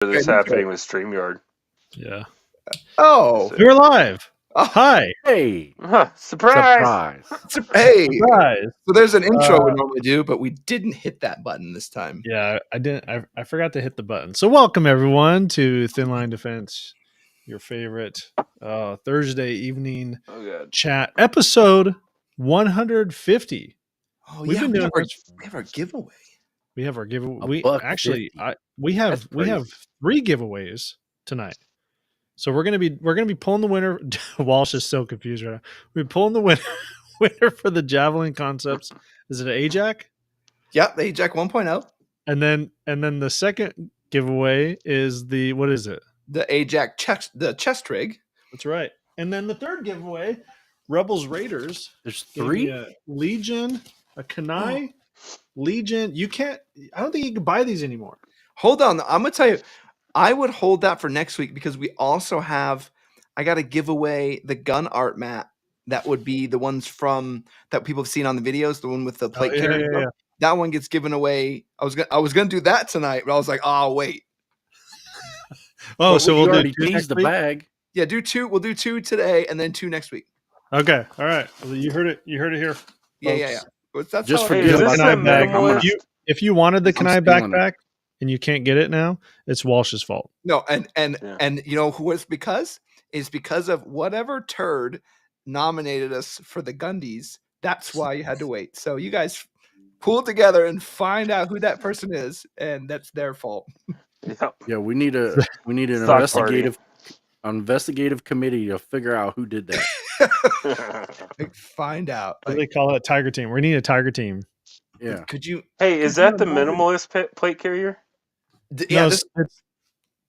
this happening with StreamYard. Yeah. Oh, We're live. Oh. Hi. Hey. Surprise! Hey. Surprise. So there's an intro we normally do, but we didn't hit that button this time. Yeah, I didn't. I forgot to hit the button. So welcome everyone to Thin Line Defense, your favorite Thursday evening chat episode 150. Oh, We've been doing this. We have our giveaway. We have our giveaway. We have That's crazy. 3 giveaways tonight. So we're gonna be pulling the winner. Walsh is so confused right now. We're pulling the winner for the Javlin Concepts. Is it an A-Jac? Yep, the A-Jac 1.0. And then the second giveaway is what is it? The A-Jac chest rig. That's right. And then the third giveaway, Rebels Raiders. There's 3? A Legion, a Kanai, Legion. I don't think you can buy these anymore. Hold on. I'm gonna tell you, I would hold that for next week because we also have. I got to give away the gun art mat. That would be the ones from that people have seen on the videos. The one with the plate carrier. Yeah. That one gets given away. I was gonna do that tonight, but I was like, oh wait. Oh, so we'll do 2 tease next the week? bag. Yeah, do 2. We'll do 2 today, and then 2 next week. Okay. All right. Well, you heard it. You heard it here. Yeah. But that's Just how forget it is. about Kanai bag. minimalist. If you wanted the I'm Kanai stealing backpack and you can't get it now, it's Walsh's fault. No, and you know who it's because? It's because of whatever turd nominated us for the Gundies. That's why you had to wait. So you guys pull together and find out who that person is, and that's their fault. Yep. Yeah, we need an Stock investigative committee to figure out who did that. Like, find out. What do they call it? Tiger team. We need a tiger team. Yeah. Could you? Hey, is that the minimalist plate carrier? Yeah. No, This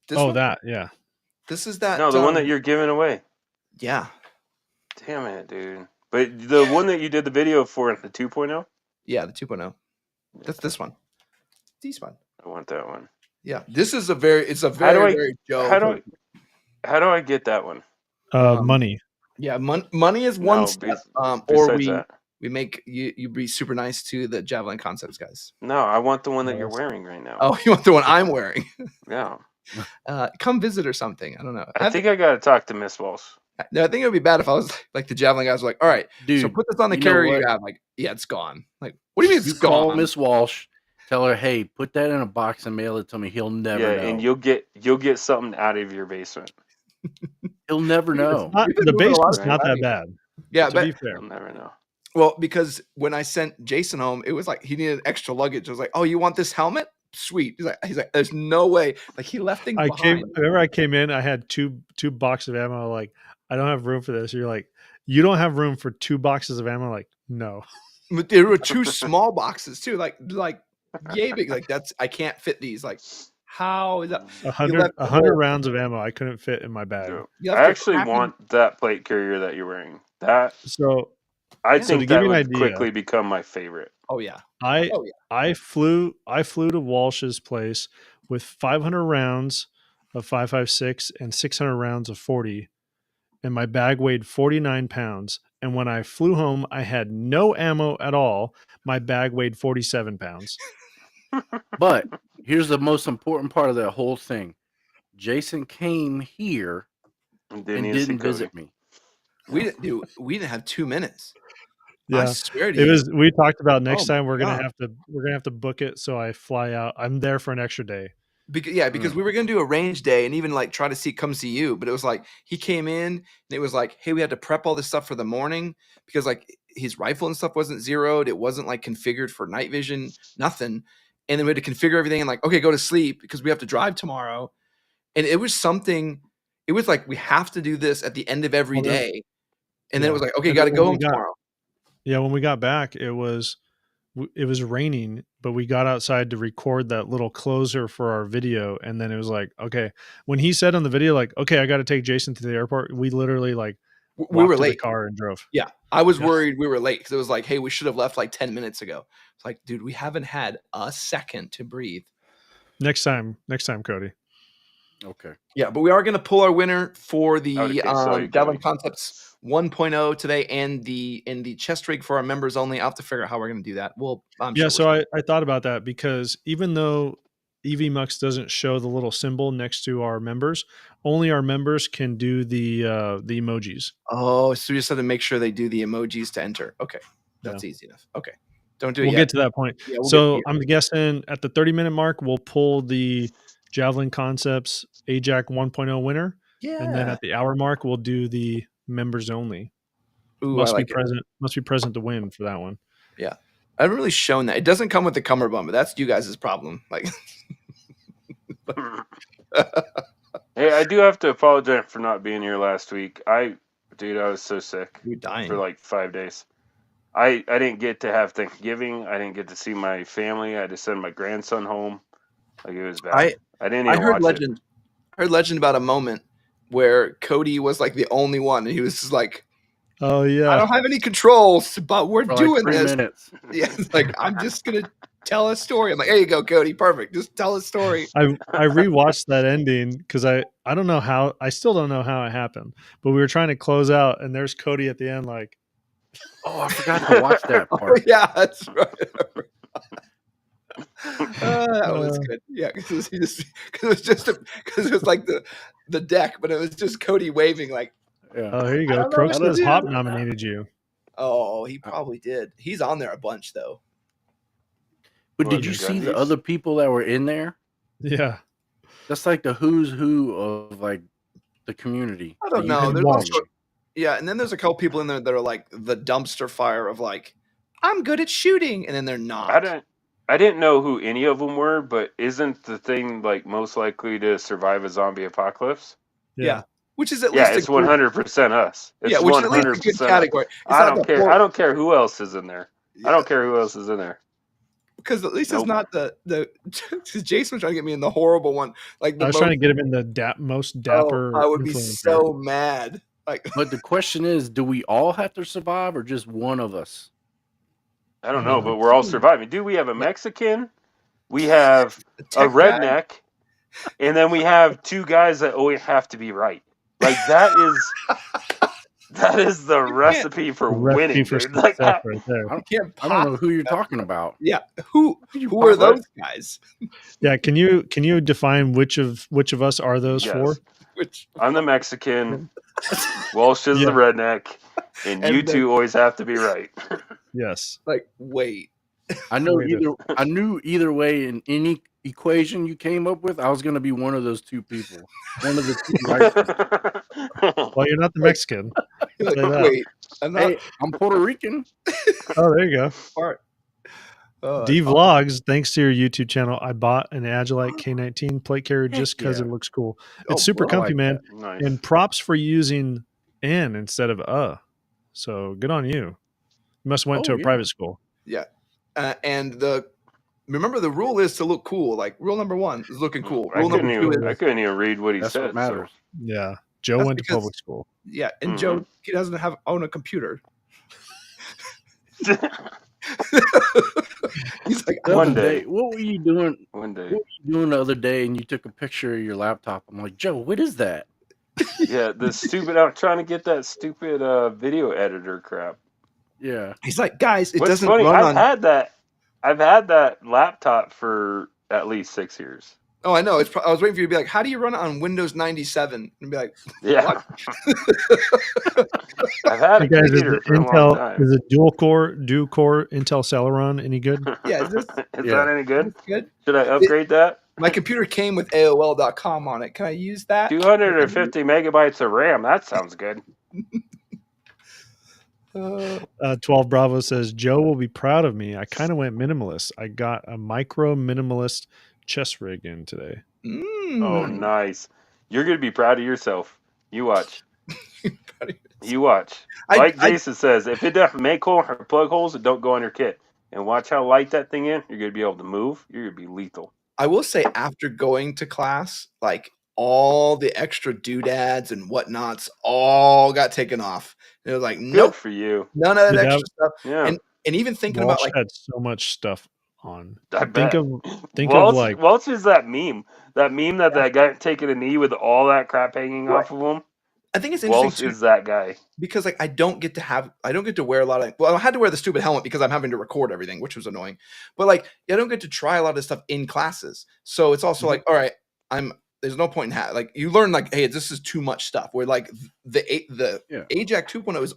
one? that. Yeah. This is that. No, the one that you're giving away. Yeah. Damn it, dude. But the one that you did the video for, the 2.0? Yeah, the 2.0. That's this one. This one. I want that one. Yeah. This is very Joe. How do I get that one? Money. Yeah, money is one step. Or we make you be super nice to the Javlin Concepts guys. No, I want the one that you're wearing right now. Oh, you want the one I'm wearing? Yeah. Come visit or something. I don't know. I think I got to talk to Miss Walsh. No, I think it would be bad if I was like the Javlin guys were like, all right, Dude, so put this on the carrier you have. Like, yeah, it's gone. Like, what do you mean it's gone? Call Miss Walsh, tell her, hey, put that in a box and mail it to me. He'll never know. And you'll get something out of your basement. He'll never know. The basement's not that bad. Yeah, to be fair. You'll never know. Well, because when I sent Jason home, it was like he needed extra luggage. I was like, oh, you want this helmet? Sweet. He's like, there's no way. Like, he left things behind. Whenever I came in, I had two boxes of ammo. Like, I don't have room for this. You're like, you don't have room for 2 boxes of ammo. Like, no. There were 2 small boxes too. Like yay big. Like, I can't fit these. Like, how is that? 100 rounds of ammo I couldn't fit in my bag. I actually want that plate carrier that you're wearing. I think that would quickly become my favorite. Oh yeah. I flew to Walsh's place with 500 rounds of 5.56 and 600 rounds of 40, and my bag weighed 49 pounds. And when I flew home, I had no ammo at all. My bag weighed 47 pounds. But here's the most important part of that whole thing. Jason came here and didn't visit me. We didn't have 2 minutes. Yeah, I swear to you. We talked about next time we're gonna have to book it, so I fly out. I'm there for an extra day. Because we were gonna do a range day and even like try to come see you, but it was like he came in and it was like, hey, we had to prep all this stuff for the morning because like his rifle and stuff wasn't zeroed, it wasn't like configured for night vision, nothing. And then we had to configure everything and like, okay, go to sleep because we have to drive tomorrow. And it was something. It was like we have to do this at the end of every day, and then it was like, okay, got to go home tomorrow. Yeah, when we got back, it was raining, but we got outside to record that little closer for our video, and then it was like, okay. When he said on the video, like, okay, I got to take Jason to the airport, we literally like we were late. The car and drove. Yeah, I was worried we were late because it was like, hey, we should have left like 10 minutes ago. It's like, dude, we haven't had a second to breathe. Next time, Cody. Okay. Yeah, but we are going to pull our winner for the Javlin Concepts 1.0 today and the chest rig for our members only. I'll have to figure out how we're going to do that. So I thought about that because even though EVMux doesn't show the little symbol next to our members. Only our members can do the emojis. Oh, so you just have to make sure they do the emojis to enter. Okay, that's easy enough. Okay, don't do it. We'll yet. get to that point. Yeah, so I'm guessing at the 30-minute mark, we'll pull the Javlin Concepts A-Jac 1.0 winner. Yeah, and then at the hour mark, we'll do the members only. Ooh, must be present. Must be present to win for that one. Yeah, I haven't really shown that. It doesn't come with the cummerbund, but that's you guys' problem. Like, hey, I do have to apologize for not being here last week. Dude, I was so sick. You're dying for like 5 days. I didn't get to have Thanksgiving. I didn't get to see my family. I had to send my grandson home. Like, it was bad. I didn't even watch legend. it. I heard legend about a moment where Cody was like the only one, and he was just like, "Oh yeah, I don't have any controls, but we're doing like 3 this." minutes. Yeah, it's like, I'm just gonna tell a story. I'm like, there you go, Cody, perfect. Just tell a story. I rewatched that ending because I don't know how. I still don't know how it happened, but we were trying to close out, and there's Cody at the end, like, oh, I forgot to watch that part. Oh, yeah, that's right. That was good. Yeah, because it was like the deck, but it was just Cody waving like. Yeah. Oh, here you go. Croak says Hop nominated you. Oh, he probably did. He's on there a bunch though. But did you see the other people that were in there? Yeah, that's like the who's who of like the community. I don't know. There's also, yeah, and then there's a couple people in there that are like the dumpster fire of like, I'm good at shooting, and then they're not. I didn't know who any of them were, but isn't the thing like most likely to survive a zombie apocalypse? Yeah. Which is at least it's 100% us. It's which is at least a good category. I don't care. I don't care who else is in there. Yeah. I don't care who else is in there. Because at least it's not the Jason was trying to get me in the horrible one. Like I was trying to get him in the most dapper. I would be so mad. Like, but the question is, do we all have to survive or just one of us? I don't know, but we're all surviving. Dude, we have a Mexican, we have a redneck, and then we have 2 guys that always have to be right. Like, that is the recipe for winning. Like, I don't know who you're talking about. Yeah, who are those guys? Yeah, can you define which of us are those for? I'm the Mexican, Walsh is the redneck, and you 2 always have to be right. Yes. Like, wait. I knew either way in any equation you came up with, I was going to be one of those 2 people. One of the 2 right. Well, you're not the Mexican. Like, wait, I'm Puerto Rican. Oh, there you go. Part. D Vlogs, thanks to your YouTube channel, I bought an Agilite K19 plate carrier just because it looks cool. It's super comfy, man. Nice. And props for using N instead of So good on you. You must have went to a private school. Yeah. And remember the rule is to look cool. Like, rule number 1 is looking cool. Rule number 2 is I couldn't even read what he said. What matters. So. Yeah. Joe went to public school. Yeah, and Joe, he doesn't own a computer. He's like, one day. What were you doing? One day. What were you doing the other day? And you took a picture of your laptop. I'm like, Joe, what is that? Yeah, I'm trying to get that stupid video editor crap. Yeah. He's like, guys, it What's doesn't funny, run I've had that laptop for at least 6 years. Oh, I know. I was waiting for you to be like, how do you run it on Windows 97? And be like, yeah. I've had a computer for a long time. Is it dual core Intel Celeron any good? Yeah. Is that any good? Good. Should I upgrade that? My computer came with AOL.com on it. Can I use that? 250 megabytes of RAM. That sounds good. 12 Bravo says, Joe will be proud of me. I kind of went minimalist. I got a micro minimalist chest rig in today. Oh, nice. You're going to be proud of yourself. You watch. You watch. Like Jason says, if it doesn't make hole or plug holes, it don't go on your kit. And watch how light that thing is. You're going to be able to move. You're going to be lethal. I will say, after going to class, like, all the extra doodads and whatnots all got taken off. It was like, nope. Good for you. None of that extra stuff. Yeah. And even thinking Walsh about, like, had so much stuff on. Think of like Walsh is that meme. That meme that guy taking a knee with all that crap hanging off of him. I think it's interesting Walsh is that guy. Because like I don't get to wear a lot of, well, I had to wear the stupid helmet because I'm having to record everything, which was annoying. But like I don't get to try a lot of this stuff in classes. So it's also like, all right, there's no point in like you learn like, hey, this is too much stuff. Where like the A-Jac 2.0 is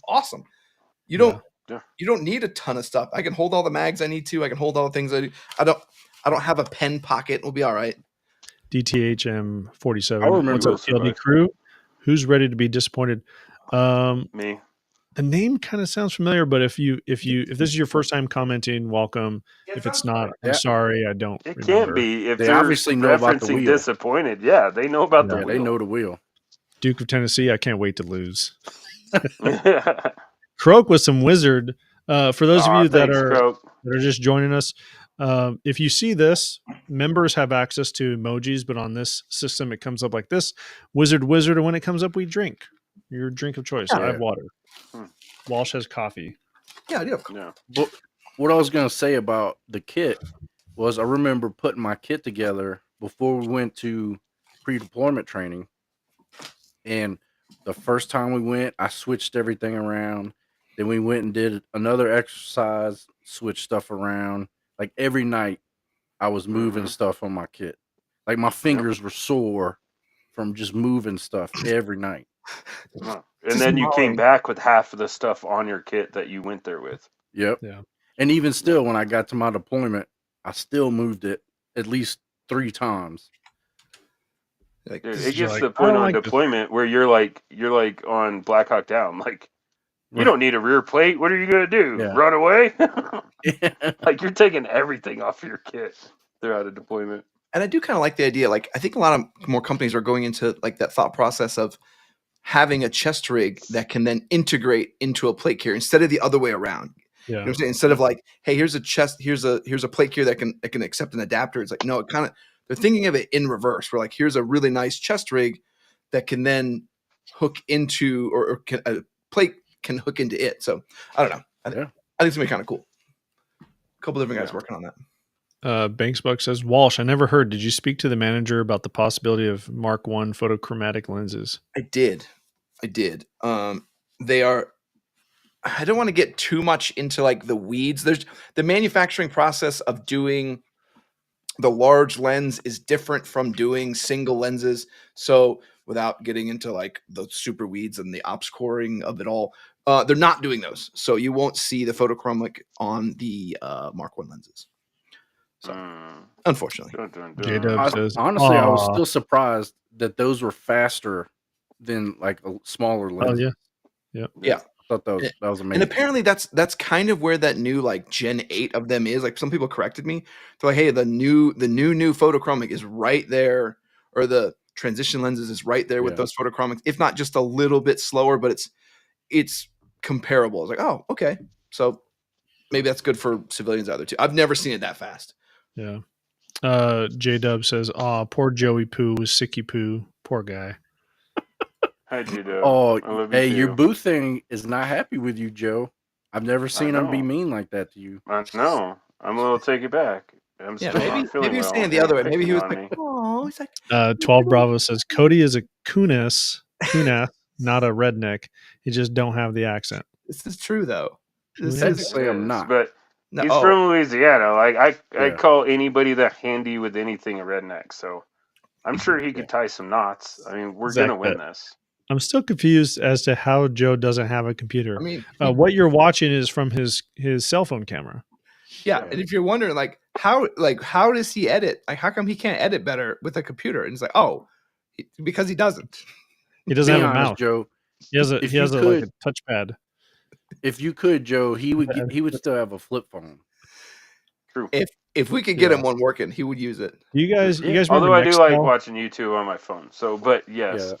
awesome. You don't need a ton of stuff. I can hold all the mags I need to. I can hold all the things I do. I don't have a pen pocket. We'll be all right. DTHM 47. I remember What's up, TLD crew? Who's ready to be disappointed? Me. The name kind of sounds familiar, but if this is your first time commenting, welcome. If it's not, I'm sorry, I don't. It can't be. If they they're obviously know about the wheel. Disappointed, yeah, they know about the wheel. They know the wheel. Duke of Tennessee, I can't wait to lose. Croak with some wizard. For those of you that are just joining us, if you see this, members have access to emojis, but on this system, it comes up like this: wizard, and when it comes up, we drink your drink of choice. I have water. Walsh has coffee. Yeah, I do. Yeah. But what I was going to say about the kit was I remember putting my kit together before we went to pre-deployment training. And the first time we went, I switched everything around. Then we went and did another exercise, switched stuff around. Like every night I was moving stuff on my kit. Like my fingers were sore from just moving stuff every night. And then you came back with half of the stuff on your kit that you went there with. Yep. Yeah. And even still, when I got to my deployment, I still moved it at least 3 times. Like, dude, it gets to the point on deployment where you're like on Black Hawk Down. Like, you don't need a rear plate. What are you going to do? Yeah. Run away? Like, you're taking everything off your kit throughout a deployment. And I do kind of like the idea. Like, I think a lot of more companies are going into like that thought process of having a chest rig that can then integrate into a plate carrier instead of the other way around. Yeah. You know what I'm saying? Instead of like, hey, here's a plate carrier that can accept an adapter. It's like, no, they're thinking of it in reverse. We're like, here's a really nice chest rig that can then hook into a plate can hook into it. So I don't know. I think it's gonna be kind of cool. A couple different guys working on that. Banksbuck says, Walsh, I never heard. Did you speak to the manager about the possibility of Mark I photochromatic lenses? I did. They are. I don't want to get too much into like the weeds. There's the manufacturing process of doing the large lens is different from doing single lenses. So without getting into like the super weeds and the ops coring of it all, they're not doing those. So you won't see the photochromic on the Mark I lenses. So unfortunately, honestly, I was still surprised that those were faster than like a smaller lens. Oh yeah. I thought that was amazing. And apparently that's kind of where that new like Gen 8 of them is. Like some people corrected me. They're like, hey, the new photochromic is right there, or the transition lenses is right there with those photochromics, if not just a little bit slower, but it's comparable. I was like, oh, okay. So maybe that's good for civilians out there too. I've never seen it that fast. Yeah. J-Dub says, poor Joey Poo was sicky poo. Poor guy. Hi, J-Dub. Oh, hey, your booth thing is not happy with you, Joe. I've never seen him be mean like that to you. I know. I'm a little take it back. I'm still not feeling maybe he's well. saying the other way. Maybe he was like, oh, he's like. 12 Bravo says, Cody is a Kunas, not a redneck. He just don't have the accent. This is true, though. Technically, I'm not. But he's from Louisiana. Like I call anybody that handy with anything a redneck. So I'm sure he could tie some knots. I mean, we're gonna win this. I'm still confused as to how Joe doesn't have a computer. I mean, what you're watching is from his cell phone camera. Yeah, and if you're wondering, how does he edit? Like, how come he can't edit better with a computer? And it's like, because he doesn't. He doesn't have a mouse, Joe. He has a touchpad. If you could, Joe, he would still have a flip phone. True. If we could get him one working, he would use it. You guys although I do like watching YouTube on my phone. So, but yes,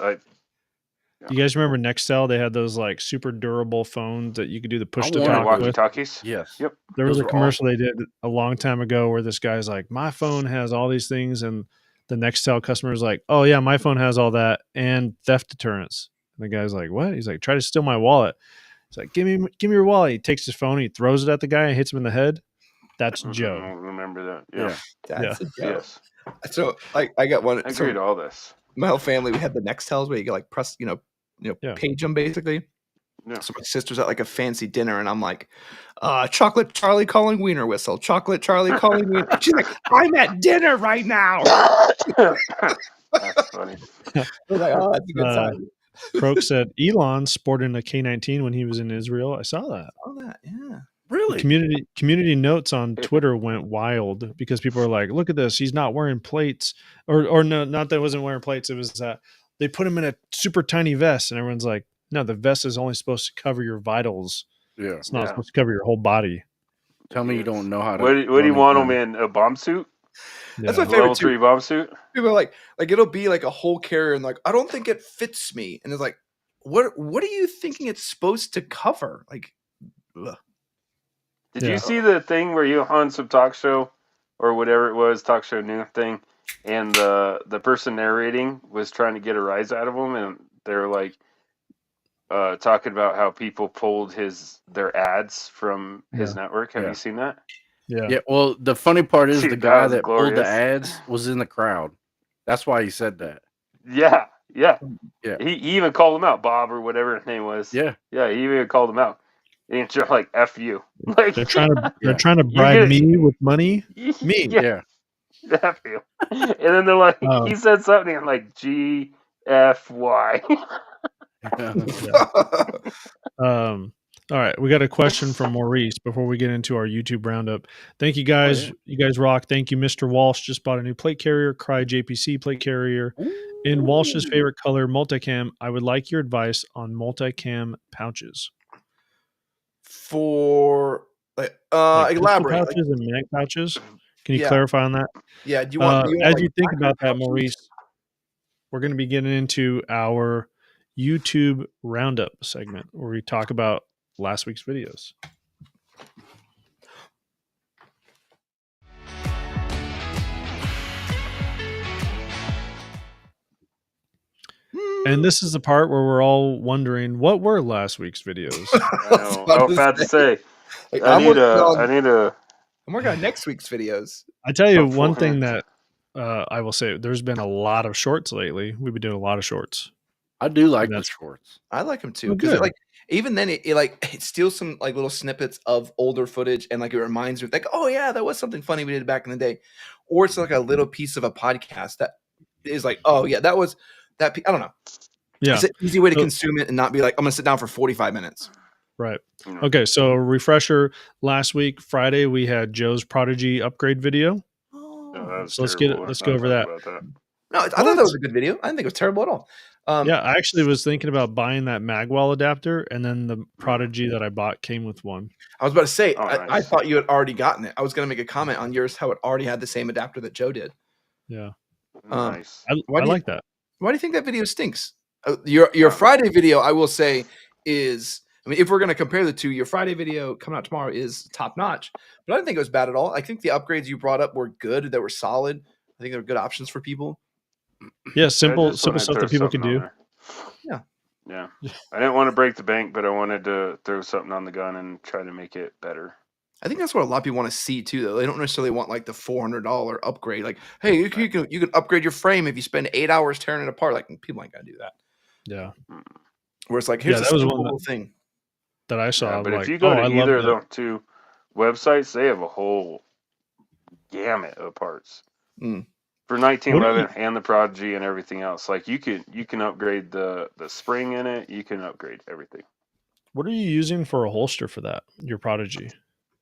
You guys remember Nextel? They had those like super durable phones that you could do the push to talk with. Walkie-talkies? Yes. Yep. There was a commercial they did a long time ago where this guy's like, my phone has all these things, and the Nextel customer is like, oh yeah, my phone has all that and theft deterrence. And the guy's like, what? He's like, try to steal my wallet. He's like, give me your wallet. He takes his phone, he throws it at the guy, and hits him in the head. That's Joe. I remember that. Yeah. That's a Joe. Yes. So I got one. I agree to all this. My whole family, we had the Nextels where you could like press page them basically. Yeah. So my sister's at like a fancy dinner, and I'm like, chocolate Charlie calling wiener whistle. Chocolate Charlie calling wiener. She's like, I'm at dinner right now. That's funny. I was like, oh, that's a good sign. Croak said Elon sporting a K19 when he was in Israel. I saw that. Yeah. Really? Community notes on Twitter went wild because people are like, look at this. He's not wearing plates. Or no, not that he wasn't wearing plates. It was that they put him in a super tiny vest, and everyone's like, no, the vest is only supposed to cover your vitals. Yeah. It's not supposed to cover your whole body. Tell me you don't know how to. What do you want him in? A bomb suit? That's my favorite Level 3 bomb suit? People are like it'll be like a whole carrier, and like, I don't think it fits me. And it's like, what are you thinking it's supposed to cover? Like, ugh. Did you see the thing where you on some talk show or whatever it was, talk show new thing, and the person narrating was trying to get a rise out of him, and they're like talking about how people pulled their ads from his network. Have you seen that? Yeah. Well, the funny part is the guy that pulled the glorious. ads was in the crowd. That's why he said that. Yeah. He even called him out, Bob or whatever his name was. Yeah. Yeah, he even called him out. And just like F you. Like they're trying to bribe me with money. Me. Yeah. F you. And then they're like, he said something, and I'm like, GFY. All right, we got a question from Maurice before we get into our YouTube roundup. Thank you guys. You guys rock. Thank you, Mr. Walsh. Just bought a new plate carrier, Cry JPC plate carrier. In Walsh's favorite color, multicam. I would like your advice on multicam pouches. For elaborate pouches and mag pouches. Can you clarify on that? Yeah. Do you want as you think about that, Maurice? We're going to be getting into our YouTube roundup segment where we talk about last week's videos. And this is the part where we're all wondering, what were last week's videos? I was about to say. I'm working on next week's videos. I tell you one thing that I will say, there's been a lot of shorts lately. We've been doing a lot of shorts. I do like the shorts. I like them too, because even then it steals some like little snippets of older footage, and like it reminds me like, oh yeah, that was something funny we did back in the day, or it's like a little piece of a podcast that is like, oh yeah, that was that. I don't know. Yeah, it's an easy way to consume it and not be like, I'm gonna sit down for 45 minutes. Right. Okay. So refresher. Last week Friday we had Joe's Prodigy upgrade video. So let's go over that. No, I thought that was a good video. I didn't think it was terrible at all. I actually was thinking about buying that Magwell adapter, and then the Prodigy that I bought came with one. I was about to say, I thought you had already gotten it. I was going to make a comment on yours, how it already had the same adapter that Joe did. Yeah. Nice. I like that. Why do you think that video stinks? Your Friday video, I will say, is, I mean, if we're going to compare the two, your Friday video coming out tomorrow is top notch, but I didn't think it was bad at all. I think the upgrades you brought up were good. They were solid. I think they were good options for people. Yeah, simple stuff that people can do. Yeah. I didn't want to break the bank, but I wanted to throw something on the gun and try to make it better. I think that's what a lot of people want to see too, though. They don't necessarily want like the $400 upgrade. Like, hey, you can upgrade your frame if you spend 8 hours tearing it apart. Like, people ain't gonna do that. Yeah. Where it's like, here's a simple thing that I saw. Yeah, but if you go to either of them two websites, they have a whole gamut of parts. For 1911 and the Prodigy and everything else. Like you can upgrade the spring in it, you can upgrade everything. What are you using for a holster for that? Your Prodigy?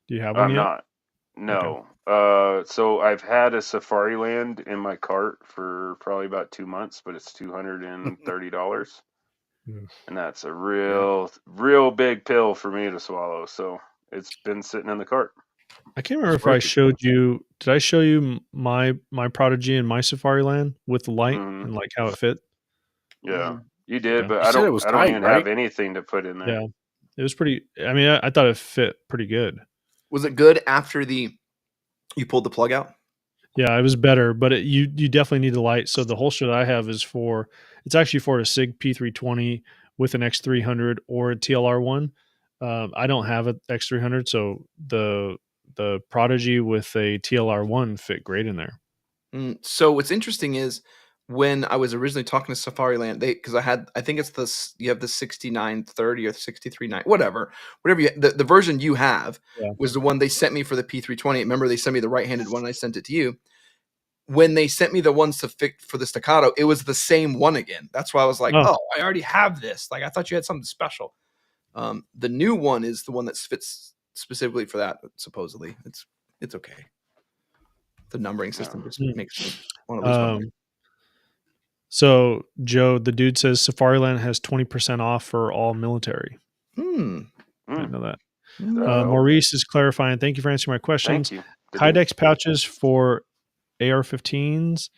Do you have one yet? I'm not. No. Okay. So I've had a Safariland in my cart for probably about 2 months, but it's $230. And that's a real big pill for me to swallow. So it's been sitting in the cart. I can't remember if I showed you. Did I show you my Prodigy and my Safariland with the light and like how it fit? Yeah, you did, but I don't even have anything to put in there. Yeah, it was pretty. I mean, I thought it fit pretty good. Was it good after you pulled the plug out? Yeah, it was better, but you definitely need the light. So the holster that I have is it's actually for a SIG P320 with an X300 or a TLR1. I don't have an X300, so the Prodigy with a TLR1 fit great in there. So what's interesting is when I was originally talking to Safariland, because I think it's this, you have the 6930 or 6390, whatever the version you have was the one they sent me for the P320. Remember, they sent me the right-handed one, and I sent it to you. When they sent me the ones to fix for the staccato, it was the same one again. That's why I was like, oh, I already have this. Like, I thought you had something special. The new one is the one that fits specifically for that. Supposedly, it's okay. The numbering system just makes me want to lose my mind. So, Joe, the dude says Safariland has 20% off for all military. I didn't know that. Maurice is clarifying. Thank you for answering my questions. Kydex pouches for AR-15s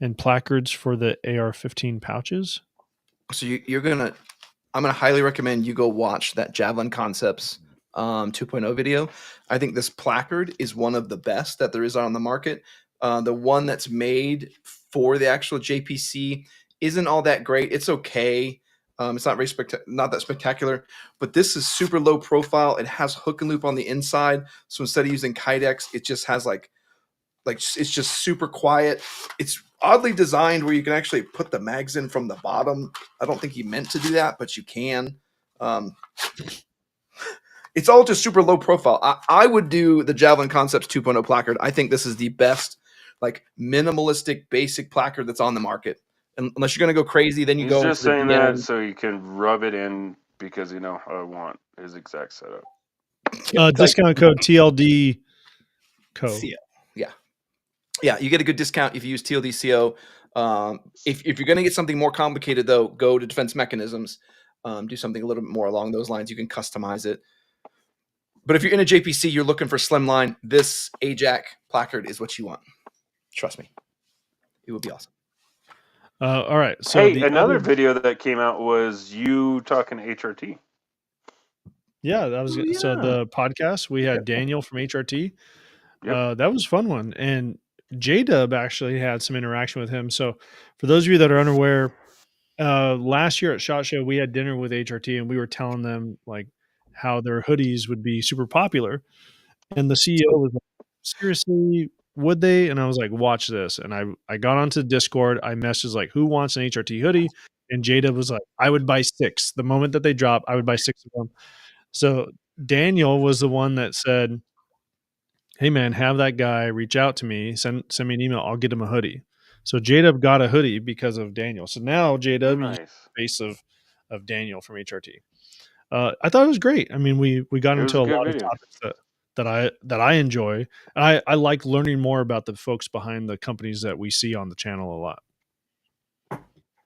and placards for the AR-15 pouches. So I'm gonna highly recommend you go watch that Javlin Concepts 2.0 video. I think this placard is one of the best that there is on the market. The one that's made for the actual JPC isn't all that great. It's okay. It's not not that spectacular, but this is super low profile. It has hook and loop on the inside. So instead of using Kydex, it just has like it's just super quiet. It's oddly designed where you can actually put the mags in from the bottom. I don't think he meant to do that, but you can. It's all just super low profile. I would do the Javlin Concepts 2.0 placard. I think this is the best, like, minimalistic, basic placard that's on the market. Unless you're going to go crazy, then you go. He's just saying that so you can rub it in because, I want his exact setup. Discount code TLD CO. Yeah, you get a good discount if you use TLD CO. If you're going to get something more complicated, though, go to Defense Mechanisms. Do something a little bit more along those lines. You can customize it. But if you're in a JPC, you're looking for slimline, this A-Jac placard is what you want. Trust me. It would be awesome. All right. So hey, another video that came out was you talking to HRT. Yeah, that was good. So the podcast, we had Daniel from HRT. That was a fun one. And J-Dub actually had some interaction with him. So for those of you that are unaware, last year at SHOT Show, we had dinner with HRT and we were telling them like how their hoodies would be super popular. And the CEO was like, seriously, would they? And I was like, watch this. And I got onto Discord. I messaged like, who wants an HRT hoodie? And J-Dub was like, I would buy 6. The moment that they drop, I would buy 6 of them. So Daniel was the one that said, hey man, have that guy reach out to me, send me an email, I'll get him a hoodie. So J-Dub got a hoodie because of Daniel. So now J-Dub is the face of Daniel from HRT. I thought it was great. I mean, we got into a lot of topics that I enjoy. I like learning more about the folks behind the companies that we see on the channel a lot.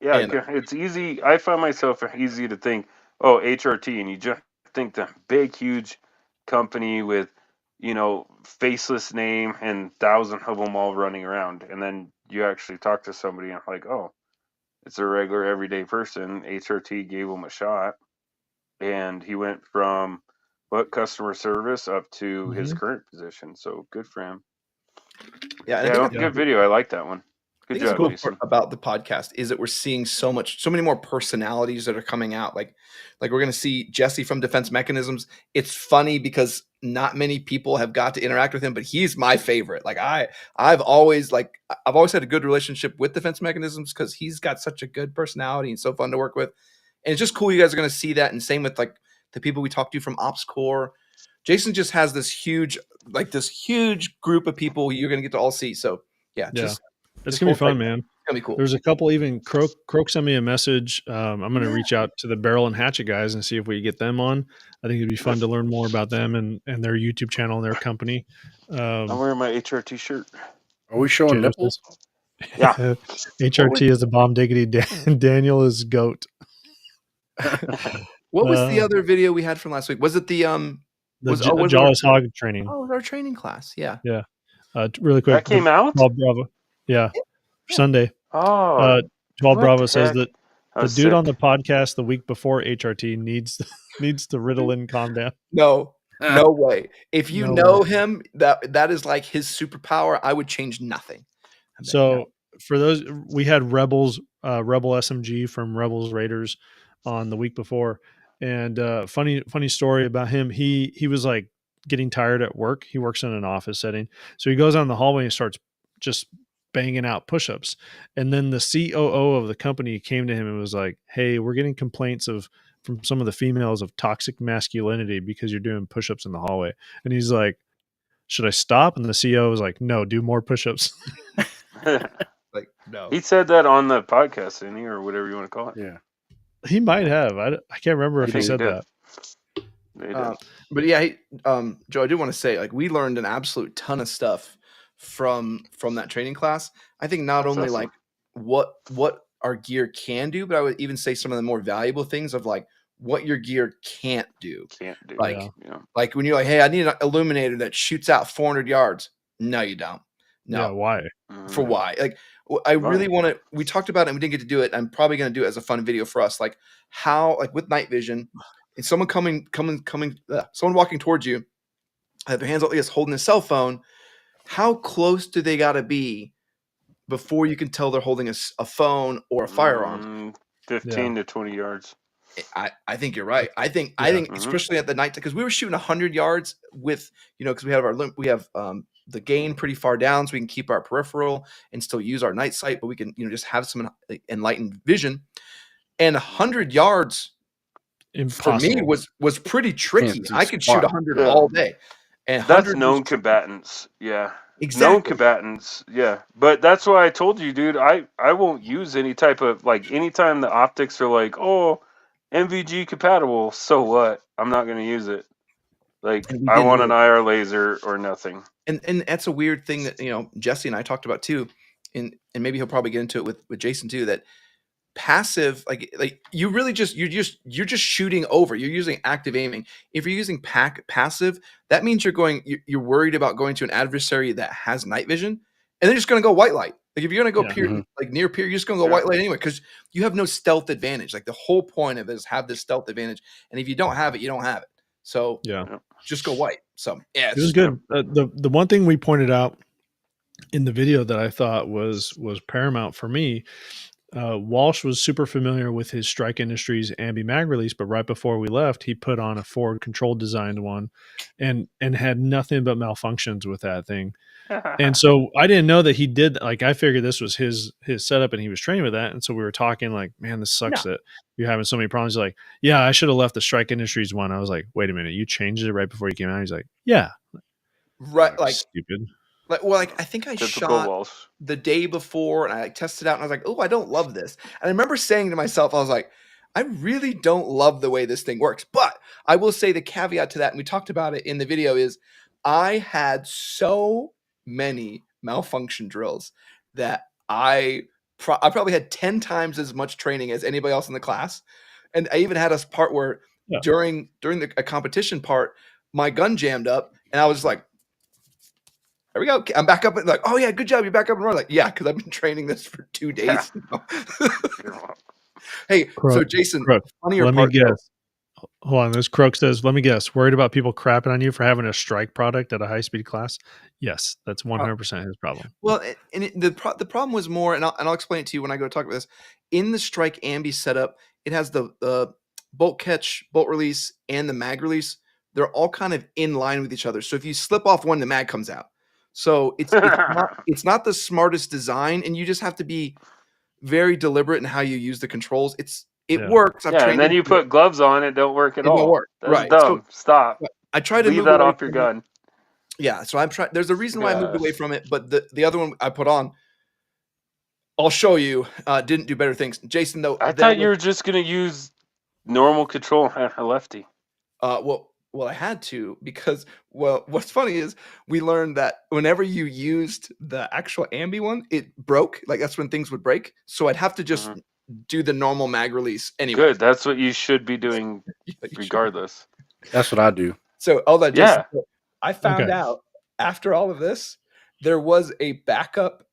Yeah, it's easy. I find myself easy to think, oh, HRT, and you just think the big, huge company with, faceless name and thousands of them all running around. And then you actually talk to somebody and like, oh, it's a regular everyday person. HRT gave him a shot. And he went from customer service up to his current position. So good for him. Yeah, good video. I like that one. Good job, cool Jason. About the podcast is that we're seeing so many more personalities that are coming out. Like we're going to see Jesse from Defense Mechanisms. It's funny because not many people have got to interact with him, but he's my favorite. Like I've always had a good relationship with Defense Mechanisms because he's got such a good personality and so fun to work with. And it's just cool you guys are going to see that. And same with like the people we talked to from Ops Corps. Jason just has this huge group of people you're going to get to all see. So it's going to be fun, man. It's going to be cool. There's a couple, even Croak sent me a message. I'm going to reach out to the Barrel and Hatchet guys and see if we get them on. I think it'd be fun to learn more about them and their YouTube channel and their company. I'm wearing my HRT shirt. Are we showing nipples? Yeah. HRT is the bomb diggity. Daniel is goat. What was the other video we had from last week? Was it the Jawless Hog training? Oh, it was our training class. Yeah. Yeah. Really quick. That came out? 12 Bravo. Yeah. Sunday. Oh. 12 Bravo says that the dude on the podcast the week before HRT needs to Ritalin calm down. No way. If you know him, that is like his superpower. I would change nothing. So for those, we had Rebel SMG from Rebels Raiders on the week before, and funny story about him. He was like getting tired at work. He works in an office setting, so he goes out in the hallway and starts just banging out push-ups. And then the COO of the company came to him and was like, hey, we're getting complaints from some of the females of toxic masculinity because you're doing push-ups in the hallway. And he's like, should I stop? And the CEO was like, no, do more push-ups. Like, no. He said that on the podcast, didn't he, or whatever you want to call it? Yeah. He might have. I can't remember if he said that. But yeah, Joe, I do want to say, like, we learned an absolute ton of stuff from that training class. I think not only like what our gear can do, but I would even say some of the more valuable things of like what your gear can't do. Like, like when you're like, hey, I need an illuminator that shoots out 400 yards. No, you don't. No. Yeah, why? For why? Like, I really want to. We talked about it and we didn't get to do it. I'm probably going to do it as a fun video for us. Like how, like with night vision, and someone someone walking towards you, have their hands like this, holding a cell phone. How close do they got to be before you can tell they're holding a phone or a firearm? 15 to 20 yards. I think you're right. I think especially at the night, because we were shooting 100 yards with, because we have the gain pretty far down, so we can keep our peripheral and still use our night sight, but we can just have some enlightened vision. And 100 yards for me was pretty tricky. I could shoot 100 all day. And that's known combatants. Yeah. Exactly. Known combatants. Yeah. But that's why I told you, dude, I won't use any type of, like, anytime the optics are like, oh, MVG compatible, so what? I'm not going to use it. Like, I want an IR laser or nothing. And that's a weird thing that, Jesse and I talked about too. And maybe he'll probably get into it with Jason too, that passive, like you really you're just shooting over. You're using active aiming. If you're using passive, that means you're worried about going to an adversary that has night vision, and they're just going to go white light. Like if you're going to go like near peer, you're just going to go white light anyway, because you have no stealth advantage. Like the whole point of it is have this stealth advantage, and if you don't have it, you don't have it. So just go white. So yeah, it was good. The one thing we pointed out in the video that I thought was paramount for me. Walsh was super familiar with his Strike Industries ambi mag release, but right before we left, he put on a forward control designed one, and had nothing but malfunctions with that thing. And so I didn't know that he did. Like I figured this was his setup, and he was training with that. And so we were talking like, man, this sucks that you're having so many problems. He's like, yeah, I should have left the Strike Industries one. I was like, wait a minute, you changed it right before you came out? He's like, yeah, right, like stupid. I think I shot the day before, and I tested out, and I was like, oh, I don't love this. And I remember saying to myself, I was like, I really don't love the way this thing works. But I will say the caveat to that, and we talked about it in the video, is I had so many malfunction drills that I probably had 10 times as much training as anybody else in the class. And I even had a part where during a competition part, my gun jammed up, and I was just like, there we go. I'm back up and like, oh yeah, good job. You're back up and running. Like, yeah, because I've been training this for 2 days now. Hey, so Jason, let me guess. Hold on, this Croak says, let me guess. Worried about people crapping on you for having a strike product at a high speed class? Yes, that's 100% his problem. Well, the problem was more, and I'll explain it to you when I go talk about this. In the Strike ambi setup, it has the bolt catch, bolt release, and the mag release. They're all kind of in line with each other. So if you slip off one, the mag comes out. So it's not the smartest design, and you just have to be very deliberate in how you use the controls. It works. And then you put gloves on, it don't work at all. It don't work. That's dumb. So, stop. I try to leave that off your gun. Yeah, so I'm trying. There's a reason why I moved away from it, but the other one I put on, I'll show you, didn't do better things. Jason, though, I thought you were just gonna use normal control lefty. Well, I had to, because, what's funny is we learned that whenever you used the actual ambi one, it broke. Like that's when things would break. So I'd have to just do the normal mag release anyway. Good. That's what you should be doing regardless. That's what I do. So all that. Jason, I found out after all of this, there was a backup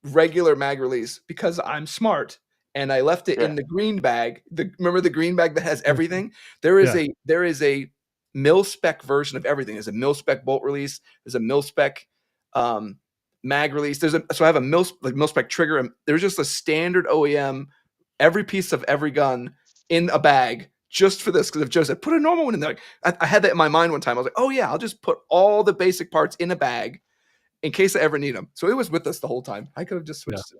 regular mag release because I'm smart. And I left it in the green bag. Remember the green bag that has everything? There is a mil spec version of everything. There's a mil spec bolt release. There's a mil spec mag release. So I have a mil spec trigger. And there's just a standard OEM, every piece of every gun in a bag just for this. Because if Joe said, put a normal one in there. I had that in my mind one time. I was like, oh yeah, I'll just put all the basic parts in a bag in case I ever need them. So it was with us the whole time. I could have just switched to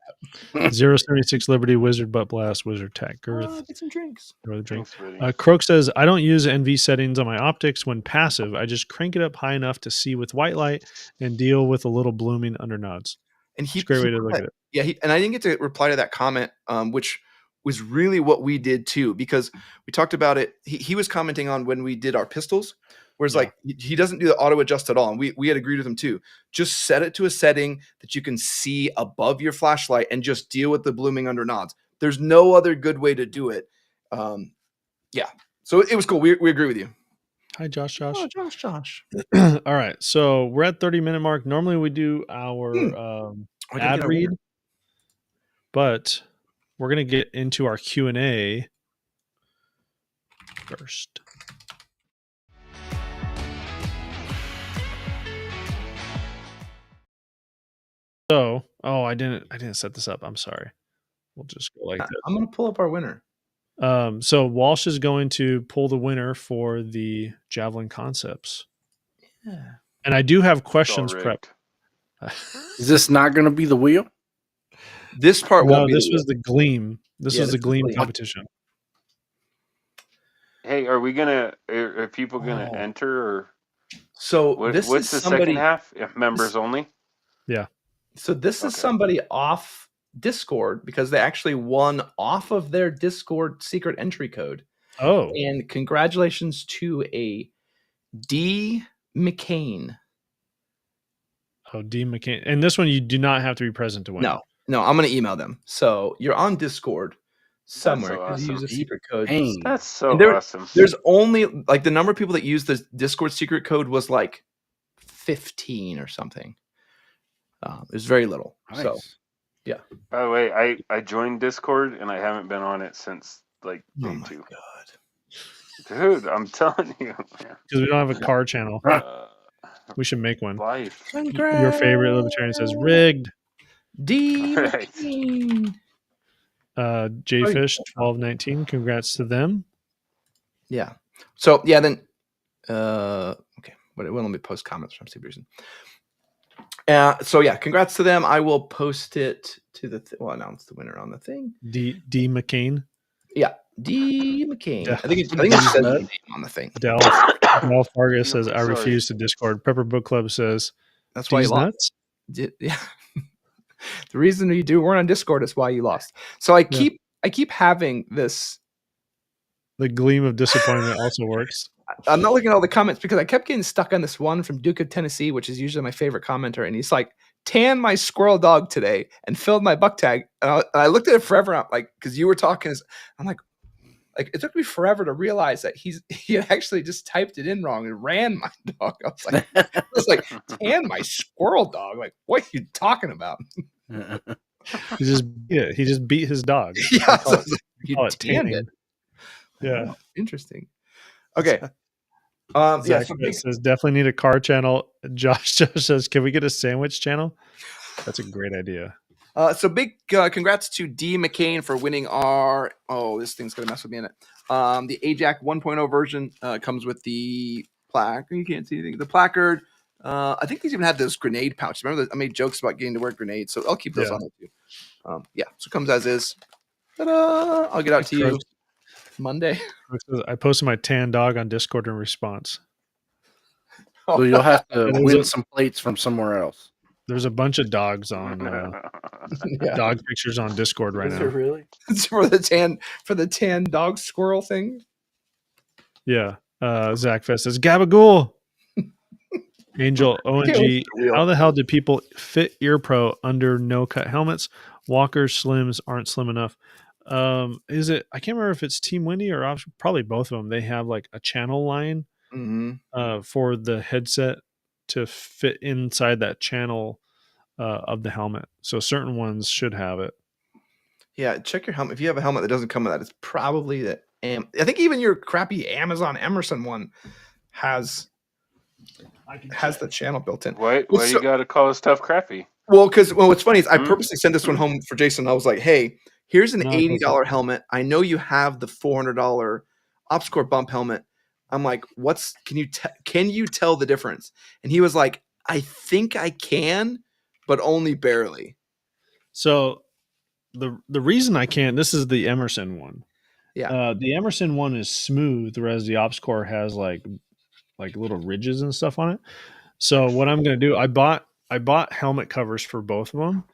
that. 076 Liberty Wizard Butt Blast Wizard Tack Girth. Get some drinks. Thanks, buddy. Croak says, I don't use NV settings on my optics when passive. I just crank it up high enough to see with white light and deal with a little blooming under nods. And it's a great way to look at it. Yeah, and I didn't get to reply to that comment, which was really what we did too, because we talked about it. He was commenting on when we did our pistols, whereas like he doesn't do the auto adjust at all. And we had agreed with him too. Just set it to a setting that you can see above your flashlight and just deal with the blooming under nods. There's no other good way to do it. Yeah. So it was cool. We agree with you. Hi, Josh. Oh, Josh. All right. So we're at 30-minute mark. Normally we do our ad read, but we're going to get into our Q&A first. So, I didn't set this up. I'm sorry. We'll just go like this. I'm going to pull up our winner. So Walsh is going to pull the winner for the Javlin Concepts. Yeah. And I do have questions prepped. Is this not going to be the wheel? This part won't be. This was the Gleam. This was the Gleam competition. Hey, are people gonna enter, or so what's the second half? If members only? Yeah. So this is somebody off Discord because they actually won off of their Discord secret entry code. Oh. And congratulations to a D McCain. Oh, D McCain. And this one you do not have to be present to win. No, I'm going to email them. So you're on Discord somewhere because so you use a secret code. That's so awesome. There's only like the number of people that use the Discord secret code was like 15 or something. There's very little. Nice. So yeah. By the way, I joined Discord and I haven't been on it since like day 2. God. Dude, I'm telling you. Because we don't have a car channel. We should make one. Life. Your favorite libertarian says rigged. D. Right. Jfish 1219. Congrats to them. Yeah. So yeah, then okay. But it will let me post comments for some reason. So yeah, congrats to them. I will post it to the announce the winner on the thing. D McCain. Yeah, D McCain. I think it says the name on the thing. Del Fargus says I refuse to Discord. Pepper Book Club says that's why you lost. Yeah. The reason you weren't on Discord is why you lost. So I keep having this. The gleam of disappointment also works. I'm not looking at all the comments because I kept getting stuck on this one from Duke of Tennessee, which is usually my favorite commenter. And he's like, tan my squirrel dog today and filled my buck tag. And I looked at it forever. I'm like, because you were talking, I'm like it took me forever to realize that he had actually just typed it in wrong and ran my dog. I was like, tan my squirrel dog. Like, what are you talking about? He just beat his dog. Yeah, he tanned it. Yeah, oh, interesting. Okay. Zach says definitely need a car channel. Josh says, can we get a sandwich channel? That's a great idea. So big congrats to D McCain for winning our. Oh, this thing's gonna mess with me in it. The A-Jac 1.0 version comes with the plaque. You can't see anything. The placard. I think these even had those grenade pouches. Remember I made jokes about getting to wear grenades, so I'll keep those on there too. Yeah, so it comes as is. Ta-da! I'll get out to you Monday. I posted my tan dog on Discord in response. So you'll have to win some plates from somewhere else. There's a bunch of dogs on dog pictures on Discord right now. Really? It's for the tan dog squirrel thing. Yeah. Zach Fest says Gabagool. Angel ONG. How the hell did people fit Ear Pro under no cut helmets? Walkers Slims aren't slim enough. Is it? I can't remember if it's Team Windy or probably both of them. They have like a channel line for the headset to fit inside that channel of the helmet. So certain ones should have it. Yeah, check your helmet. If you have a helmet that doesn't come with that, it's probably the I think even your crappy Amazon Emerson one has the channel built in. Why you gotta call this stuff crappy? Well, what's funny is I purposely sent this one home for Jason. I was like, hey, here's an $80 helmet. I know you have the $400 OpsCore bump helmet. I'm like, can you tell the difference? And he was like, I think I can, but only barely. So the reason I can't, this is the Emerson one. Yeah. The Emerson one is smooth, whereas the Ops Core has like little ridges and stuff on it. So what I'm going to do, I bought helmet covers for both of them,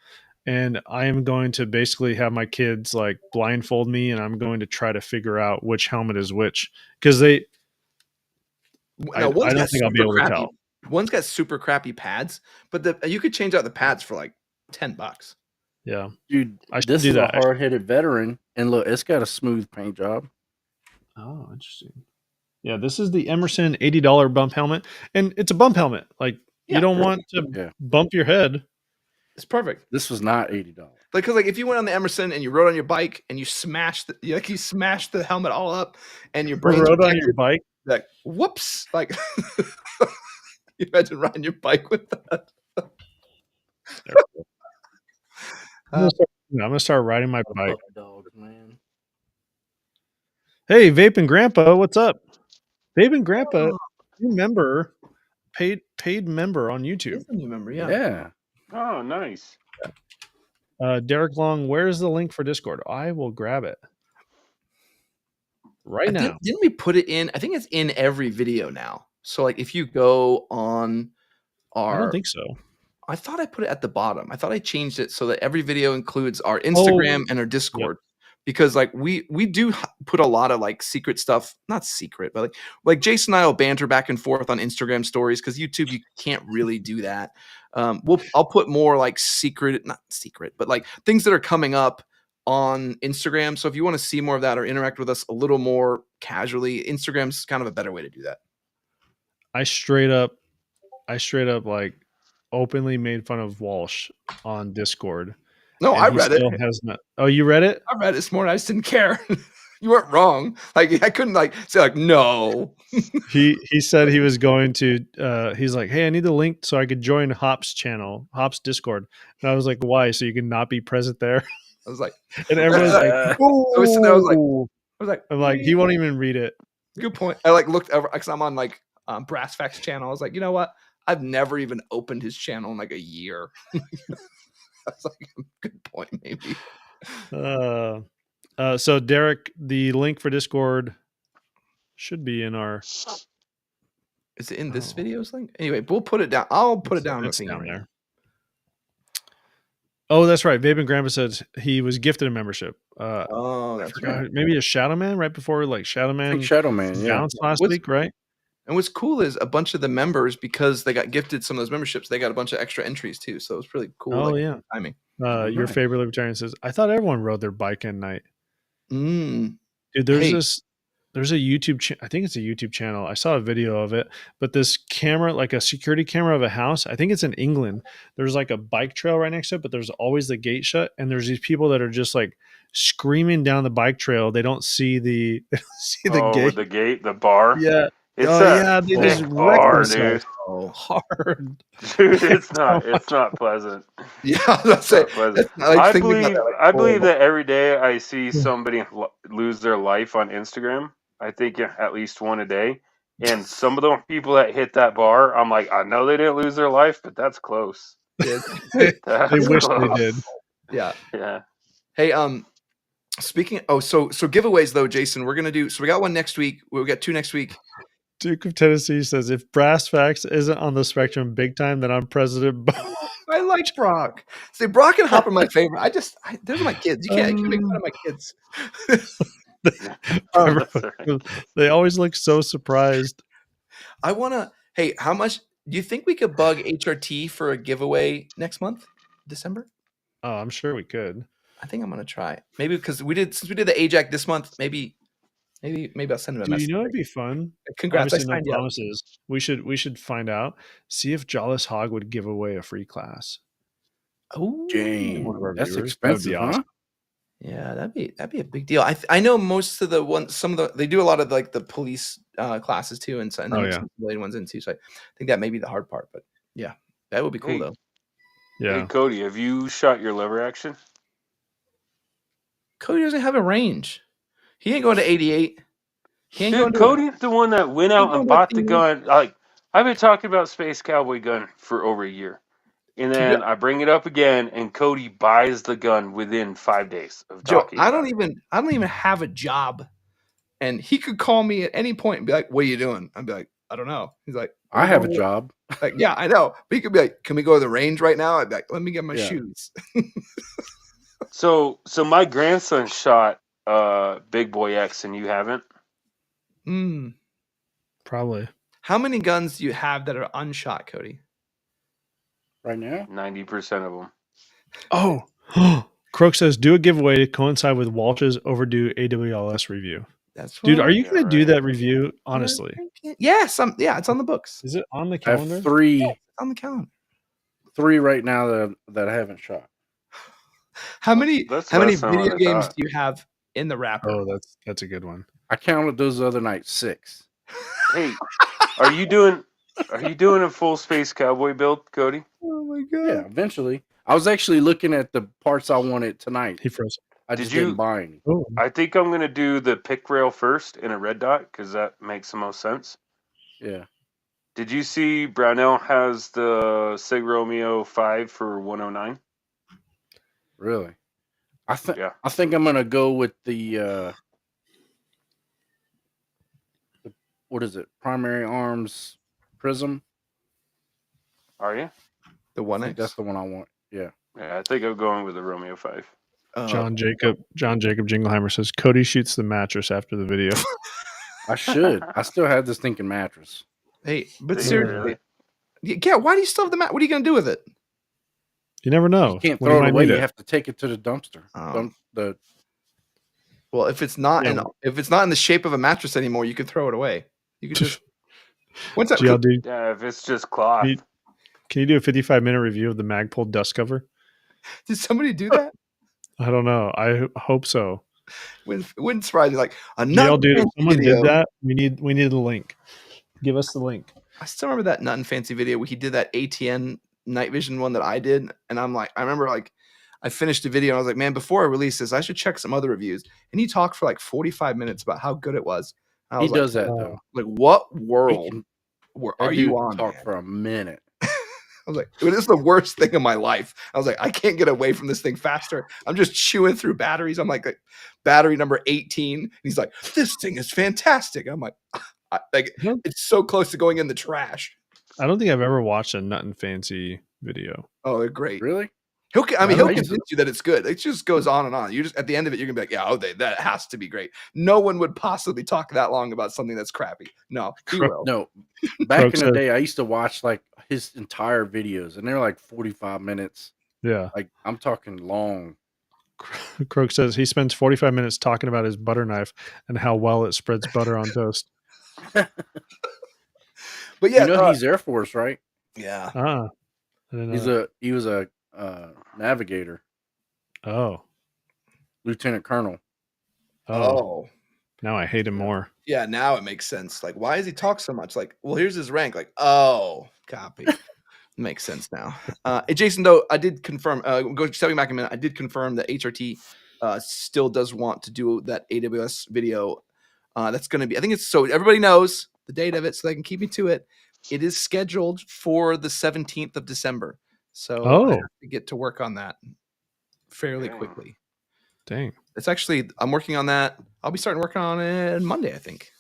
and I am going to basically have my kids like blindfold me, and I'm going to try to figure out which helmet is which, because I don't think I'll be able to tell. One's got super crappy pads, but you could change out the pads for like $10. Yeah, dude, this is a hard-headed veteran, and look, it's got a smooth paint job. Oh, interesting. Yeah, this is the Emerson $80 bump helmet, and it's a bump helmet. Like you don't want to bump your head. It's perfect. This was not $80. Because like if you went on the Emerson and you rode on your bike and you smashed the helmet all up, and your brain rode on your bike, like whoops, like you imagine riding your bike with that. I'm gonna start riding my bike. Dogs, man. Hey, Vaping Grandpa, what's up? Vaping Grandpa, new member, paid member on YouTube. He's a new member, Yeah. Oh, nice. Derek Long, where's the link for Discord? I will grab it right now. Didn't we put it in? I think it's in every video now. So like if you go on our, I don't think so. I thought I put it at the bottom. I thought I changed it so that every video includes our Instagram and our Discord. Yep. Because like we do put a lot of like secret stuff, not secret, but like Jason and I will banter back and forth on Instagram stories, because YouTube you can't really do that. I'll put more like not secret, but like things that are coming up on Instagram. So if you want to see more of that or interact with us a little more casually, Instagram's kind of a better way to do that. I straight up like openly made fun of Walsh on Discord. No, I read it. Oh, you read it? I read it this morning. I just didn't care. You weren't wrong. Like I couldn't like say like no. He said he was going to. He's like, hey, I need the link so I could join Hop's channel, Hop's Discord. And I was like, why? So you can not be present there? I was like, and everyone's like, I was like, I'm like, he won't even read it. Good point. I like looked over because I'm on like Brass Facts channel. I was like, you know what? I've never even opened his channel in like a year. I was like, good point, maybe. So Derek, the link for Discord should be in our. Is it in this video's link? Anyway, we'll put it down. I'll put it down. It's down there. Oh, that's right. Vaping Grandpa said he was gifted a membership. That's right. Maybe a Shadow Man right before like Shadow Man. Shadow Man, yeah. Last week, right? And what's cool is a bunch of the members, because they got gifted some of those memberships, they got a bunch of extra entries too. So it was really cool. Oh, yeah. Timing. Your favorite libertarian says, I thought everyone rode their bike at night. Dude, there's a YouTube I think it's a YouTube channel. I saw a video of it, but this camera, like a security camera of a house, I think it's in England. There's like a bike trail right next to it, but there's always the gate shut. And there's these people that are just like screaming down the bike trail. They don't see the gate. The gate, the bar. Yeah. It's they just bar, dude. So hard. Dude, it's not pleasant. Yeah, that's it. I believe that every day I see somebody lose their life on Instagram. I think at least one a day. And some of the people that hit that bar, I'm like, I know they didn't lose their life, but that's close. They wish they did. Yeah. Yeah. Hey, speaking so giveaways though, Jason, we're gonna do, so we got one next week. We'll get two next week. Duke of Tennessee says, if Brass Facts isn't on the spectrum big time, then I'm President. I like Brock. See, Brock and Hop are my favorite. Those are my kids. You can't make fun of my kids. They always look so surprised. Hey, how much do you think we could bug HRT for a giveaway next month, December? Oh, I'm sure we could. I think I'm gonna try. Maybe because since we did the A-Jac this month, maybe I'll send him a message. You know, it'd be fun. Congrats! Obviously, no promises. We should find out. See if Jawless Hog would give away a free class. Oh, that's expensive, huh? Yeah, that'd be a big deal. I know most of the ones. They do a lot of like the police classes too, and then some related ones in too. So I think that may be the hard part. But yeah, that would be cool though. Yeah. Hey, Cody, have you shot your lever action? Cody doesn't have a range. He ain't going to 88. Cody's the one that went out and bought the gun. Like, I've been talking about Space Cowboy gun for over a year. And then I bring it up again, and Cody buys the gun within 5 days of Joe, talking I about don't even have a job, and he could call me at any point and be like, "What are you doing?" I'd be like, "I don't know." He's like, I have a job. Like, yeah, I know. But he could be like, "Can we go to the range right now?" I'd be like, "Let me get my shoes." So my grandson shot Big Boy X, and you haven't? Probably. How many guns do you have that are unshot, Cody? Right now? 90% of them. Oh, Croak says, do a giveaway to coincide with Walsh's overdue AWLS review. That's Dude, are you going to do that review? Honestly. Yes. It's on the books. Is it on the I calendar? have 3 on the calendar. 3 right now that I haven't shot. How many video games thought. do you have in the wrapper? Oh, that's a good one. I counted those the other night, 6. Hey, are you doing a full Space Cowboy build, Cody? Oh my god. Yeah, eventually. I was actually looking at the parts I wanted tonight. He froze. I just didn't buy any. Oh. I think I'm going to do the pick rail first in a red dot because that makes the most sense. Yeah. Did you see Brownell has the Sig Romeo 5 for 109? Really? I think I'm gonna go with the what is it? Primary Arms Prism. Are you? The 1X? That's the one I want. Yeah. Yeah, I think I'm going with the Romeo 5. John Jacob Jingleheimer says Cody shoots the mattress after the video. I should. I still have this thinking mattress. Hey, but seriously. Yeah, why do you still have the mat? What are you going to do with it? You never know. You can't throw it away. You have to take it to the dumpster. Well, if it's not in the shape of a mattress anymore, you could throw it away. You could just what's that? GLD, yeah, if it's just cloth. Can you do a 55-minute review of the Magpul dust cover? Did somebody do that? I don't know. I hope so. Wouldn't surprise me. Like dude, if someone did that, we need the link. Give us the link. I still remember that Nut and Fancy video where he did that ATN night vision one that I did, and I'm like, I remember like I finished the video and I was like, man, before I release this, I should check some other reviews. And he talked for like 45 minutes about how good it was. He does that though. Like, what world are you on? Talk for a minute. I was like, this is the worst thing in my life. I was like, I can't get away from this thing faster. I'm just chewing through batteries. I'm like battery number 18. And he's like, this thing is fantastic. I'm like, it's so close to going in the trash. I don't think I've ever watched a Nut and Fancy video. Oh, they're great. Really? He'll convince you that it's good. It just goes on and on. You just at the end of it, you're gonna be like, that has to be great. No one would possibly talk that long about something that's crappy. No, he will. No. Back in the day, I used to watch like his entire videos, and they're like 45 minutes. Yeah, like I'm talking long. Croak says he spends 45 minutes talking about his butter knife and how well it spreads butter on toast. But yeah, he's Air Force, right? Yeah. I didn't know he was a navigator. Oh, lieutenant colonel. Oh, now I hate him more. Yeah, now it makes sense. Like, why does he talk so much? Like, well, here's his rank. Like, oh, copy. Makes sense now. Hey, Jason, though, I did confirm. Stepping back a minute, I did confirm that HRT still does want to do that AWS video. That's going to be. I think it's so everybody knows the date of it, so they can keep me to it. It is scheduled for the 17th of December. So I have to get to work on that fairly quickly. Dang. It's actually, I'm working on that. I'll be starting working on it Monday, I think.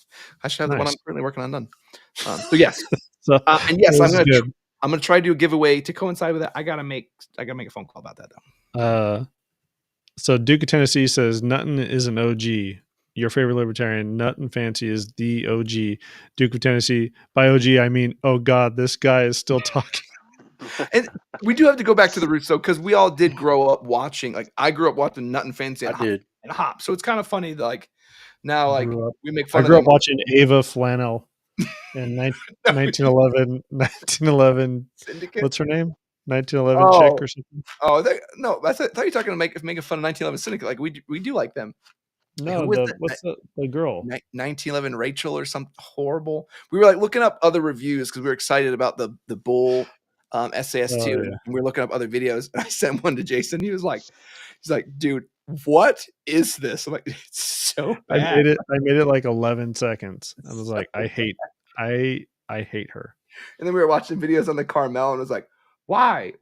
I should have the one I'm currently working on done. So yes. And yes, I'm going to try to do a giveaway to coincide with that. I gotta make a phone call about that though. So Duke of Tennessee says Nuttin is an OG. Your favorite libertarian, Nut and Fancy, is the OG. Duke of Tennessee. By OG, I mean, oh God, this guy is still talking. And we do have to go back to the roots though, because we all did grow up watching. Like I grew up watching Nut and Fancy and Hop. So it's kind of funny. Like now, like we make fun. I grew up watching Ava Flannel in 1911. Syndicate? What's her name? 1911 chick or something. Oh, no! I thought you were talking to making fun of 1911 Syndicate. Like we do like them. No, what's the girl? 1911 Rachel or something horrible. We were like looking up other reviews because we were excited about the Bull SAS2. And we were looking up other videos. And I sent one to Jason. He's like, dude, what is this? I'm like, it's so bad. I made it like 11 seconds. I was like, I hate her. And then we were watching videos on the Carmel, and it was like, why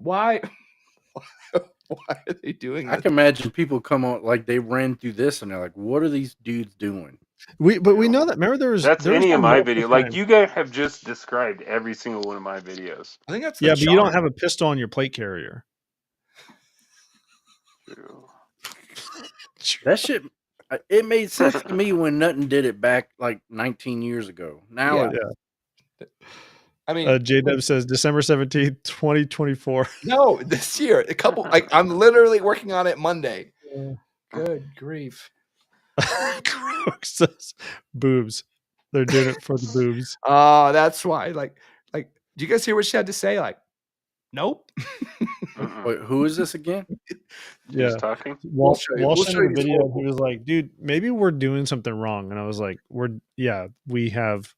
are they doing this? I can imagine people come on like they ran through this and they're like, "What are these dudes doing?" We know that. Remember, that's any of one my multiple video. Like times. you guys have just described every single one of my videos. I think that's Yeah, but you don't have a pistol on your plate carrier. True. That shit. It made sense to me when nothing did it back like 19 years ago. Now, Yeah. I mean, J-Dub says December 17th, 2024. No, this year. I'm literally working on it Monday. Good grief. Crooks says boobs. They're doing it for the boobs. Oh, that's why. Like, do you guys hear what she had to say? Like, nope. wait, who is this again? Yeah, Who's talking? Walsh We'll sent show me you the this video. whole- He was like, "Dude, maybe we're doing something wrong," and I was like, we have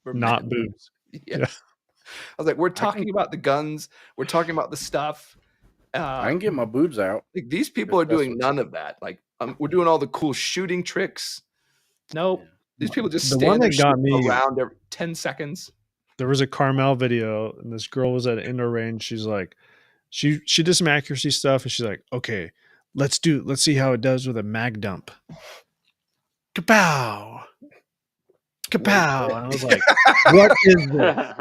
We're not mad. boobs." Yeah. I was like, we're talking about the guns. We're talking about the stuff. I can get my boobs out. Like, these people are If that's doing what none of that. Like, we're doing all the cool shooting tricks. Nope. Yeah. These people just The stand one there that got shooting me- around every 10 seconds. There was a Carmel video, and this girl was at indoor range. She's like, she did some accuracy stuff, and she's like, "Okay, let's see how it does with a mag dump." Kapow! Kapow! And I was like, "What is this?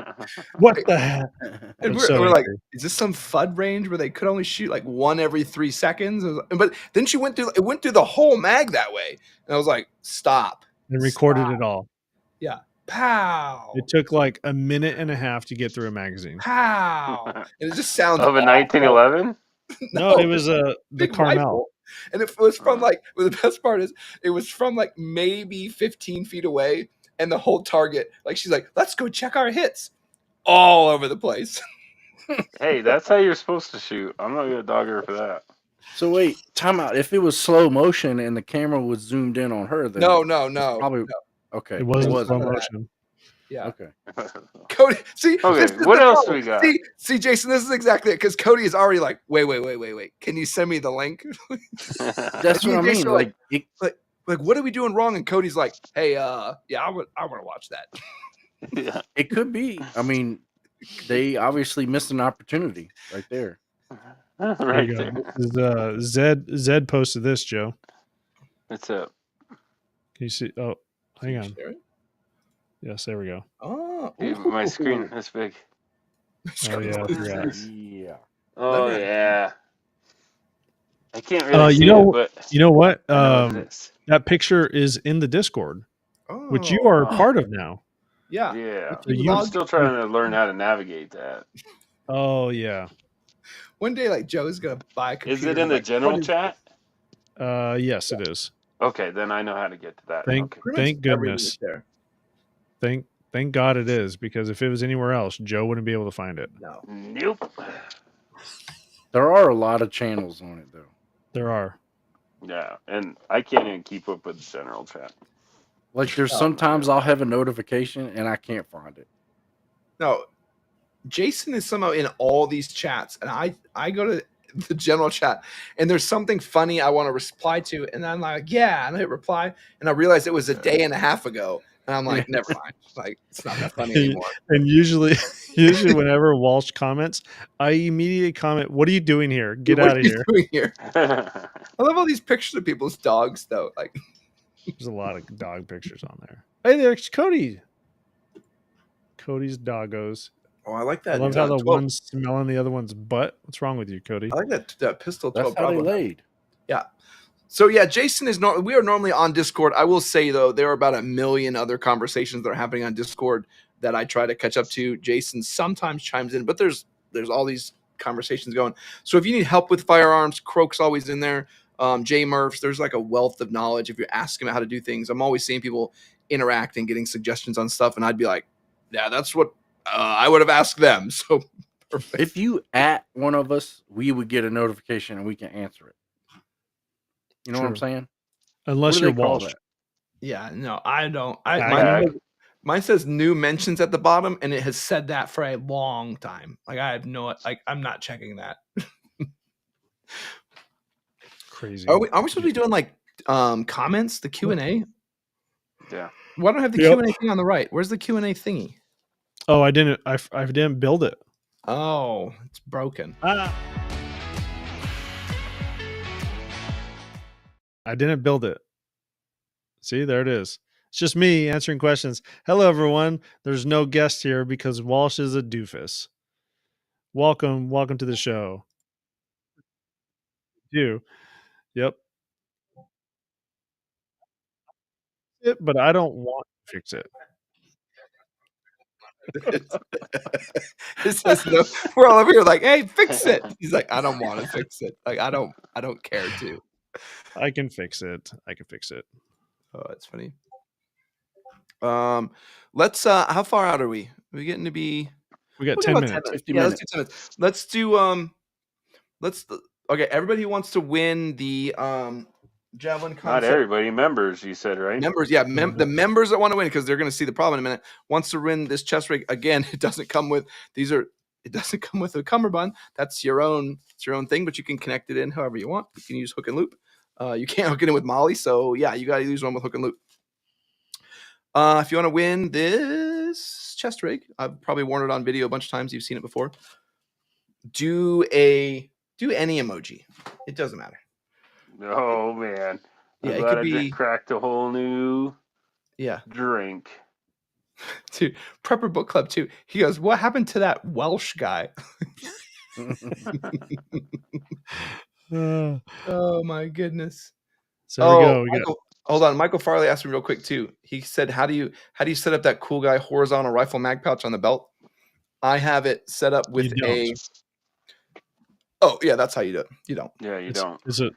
What the heck?" And I'm we're so like, angry. is this some FUD range where they could only shoot like one every 3 seconds? But then she went through the whole mag that way. And I was like, stop. And recorded it all. Yeah. Pow. It took like a minute and a half to get through a magazine. Pow. And it just sounds Of a awful. 1911? No, it was the Big Carmel. rifle. And it was from like, well, the best part is it was from like maybe 15 feet away. And the whole target, like she's like, let's go check our hits all over the place. Hey, that's how you're supposed to shoot. I'm not gonna dog her for that. So wait, time out. If it was slow motion and the camera was zoomed in on her, then No. probably okay. It wasn't slow that. motion. Yeah. Okay. Cody, see, Okay, this is what the else problem. we got? See, Jason, this is exactly it because Cody is already like, wait. Can you send me the link? That's what I mean. Jason, Like, Like, what are we doing wrong? And Cody's like, hey, yeah, I want to watch that. Yeah. it could be. I mean, they obviously missed an opportunity right there. There Right you go. there. This is, Zed posted this, Joe. What's up? Can you see? Oh, hang on. Share it? Yes, there we go. Oh, Dude, my screen is big. Oh yeah, I forgot. Yeah. Oh Never- yeah. I can't really you see know- it, but You know what? I know what it is. That picture is in the Discord, Oh, which you are part of now. Yeah. Yeah. So you- I'm still trying to learn how to navigate that. Oh yeah. One day, like Joe's gonna buy a computer. Is it in the like, general what is- chat? Yes, it is. Okay, then I know how to get to that. Thank Okay. pretty much everything goodness. is there. Thank God it is, because if it was anywhere else, Joe wouldn't be able to find it. No. Nope. There are a lot of channels on it though. There are. Yeah, and I can't even keep up with the general chat. Like there's Oh, sometimes I'll have a notification and I can't find it. No. Jason is somehow in all these chats, and I go to the general chat, and there's something funny I want to reply to, and I'm like, yeah, and I hit reply, and I realize it was a day and a half ago, and I'm like, never mind, like it's not that funny anymore. And usually whenever Walsh comments, I immediately comment, "What are you doing here? Get What out are of you here." doing here? I love all these pictures of people's dogs, though. Like, There's a lot of dog pictures on there. Hey, there's Cody. Cody's doggos. oh, I like I that. love how the 12 one's smelling the other one's butt. What's wrong with you, Cody? I like that pistol. That's 12 how they Bravo. laid. So yeah, Jason is we are normally on Discord. I will say though, there are about a million other conversations that are happening on Discord that I try to catch up to. Jason sometimes chimes in, but there's all these conversations going. So if you need help with firearms, Croak's always in there. Jay Murphs, there's like a wealth of knowledge. If you ask him how to do things, I'm always seeing people interact and getting suggestions on stuff, and I'd be like, yeah, that's what I would have asked them. So perfect. If you at one of us, we would get a notification and we can answer it. You know what I'm True. saying? Unless What do you're they call Walsh. that? Yeah, no, I don't. Tag. Mine says new mentions at the bottom, and it has said that for a long time. Like I have no, like I'm not checking that. Crazy. Are we supposed to be doing like comments, the Q&A? Yeah. Why don't I have the Yep. Q&A thing on the right? Where's the Q&A thingy? Oh, I didn't build it. Oh, it's broken. I didn't build it. See, there it is. It's just me answering questions. Hello, everyone. There's no guest here because Walsh is a doofus. Welcome to the show. You. Yep. But I don't want to fix it. It says no. We're all over here like, hey, fix it. He's like, I don't want to fix it. Like, I don't care to. I can fix it. Oh, that's funny. Let's how far out are we? Are we getting to be? We got 10 minutes. 50 yeah, minutes. let's do 10 minutes. Let's do okay, everybody who wants to win the Javlin Concepts. Not everybody, members, you said, right? Members, yeah, the members that want to win, because they're going to see the problem in a minute, wants to win this chest rig. Again, it doesn't come with a cummerbund. That's your own thing, but you can connect it in however you want. You can use hook and loop. You can't hook it in with Molly, so yeah, you got to use one with hook and loop. If you want to win this chest rig, I've probably worn it on video a bunch of times. You've seen it before. Do any emoji. It doesn't matter. Oh man. I'm Yeah, it glad could I be just cracked a whole new drink. Dude, Prepper Book Club too. He goes, what happened to that Welsh guy? Oh my goodness. So we go. Hold on. Michael Farley asked me real quick too. He said, how do you set up that cool guy horizontal rifle mag pouch on the belt? I have it set up with Oh yeah, that's how you do it. You don't. Yeah, you don't. Is it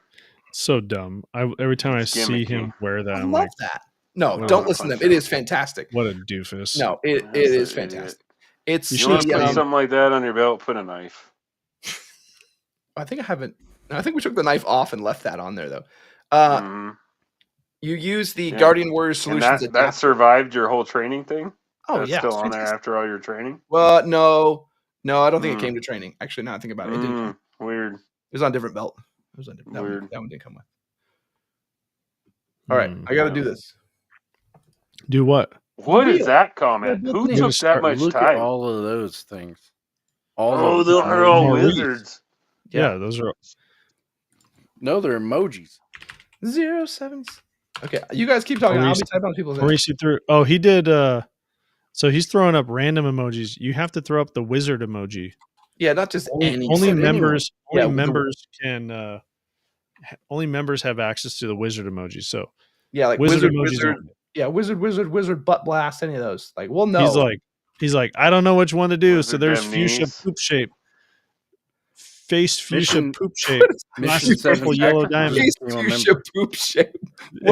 so dumb? Every time I see him wear that, I I'm love like, that. No, don't listen to him. It is fantastic. What a doofus. No, it is fantastic. It's you want to put something like that on your belt, put a knife. I think I haven't. I think we took the knife off and left that on there though. You use the Guardian Warrior Solutions and that survived your whole training thing? Oh, That's yeah. Still on there after all your training? Well, no, I don't think it came to training. Actually, now I think about it, it didn't come. Weird. It was on a different belt. It was on different. Weird. That one didn't come with. All right, I got to do this. Do what? What is that comment? Who took that much Look time? at all of those things. Those are all wizards. Yeah, those are. No, they're emojis. 07s. Okay, you guys keep talking. I'll be typing on people's names. Through. Oh, he did. So he's throwing up random emojis. You have to throw up the wizard emoji. Yeah, not just only members. Only members can. Only members have access to the wizard emoji. So yeah, like wizard. Yeah, wizard, butt blast, any of those. Like, well, no. He's like, I don't know which one to do. Wizard, so there's fuchsia poop shape. Face fuchsia poop shape. Purple yellow diamond. Face fuchsia poop shape.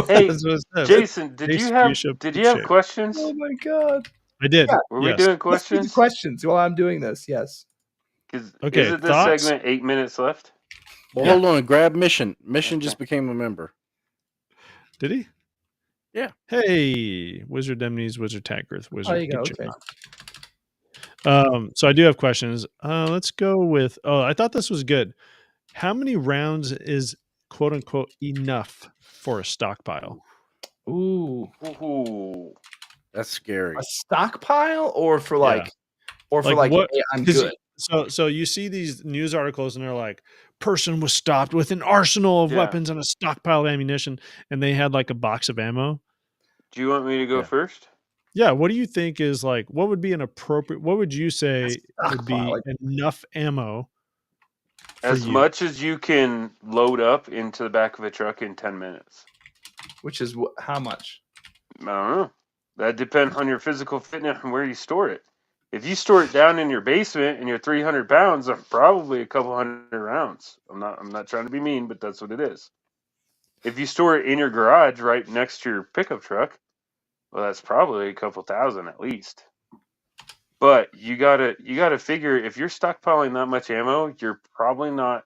Hey, Jason, did you have questions? Oh my god. I did. Yeah. Were we doing questions? Let's do questions while I'm doing this, yes. Okay, is it this segment 8 minutes left? Well, hold on. Grab Mission. Mission just became a member. Did he? Yeah. Hey, Wizard Demnes, Wizard Tackgrith, Wizard. Oh, you go. Okay. So I do have questions. Let's go with. Oh, I thought this was good. How many rounds is quote unquote enough for a stockpile? Ooh, that's scary. A stockpile, or for like what? Hey, I'm good. So you see these news articles, and they're like, person was stopped with an arsenal of weapons and a stockpile of ammunition, and they had like a box of ammo. Do you want me to go first? Yeah, what do you think is like, what would be an appropriate, what would you say would be enough ammo? As much as you can load up into the back of a truck in 10 minutes. Which is how much? I don't know. That depends on your physical fitness and where you store it. If you store it down in your basement and you're 300 pounds, probably a couple hundred rounds. I'm not trying to be mean, but that's what it is. If you store it in your garage right next to your pickup truck, well, that's probably a couple thousand at least. But you gotta figure, if you're stockpiling that much ammo, you're probably not,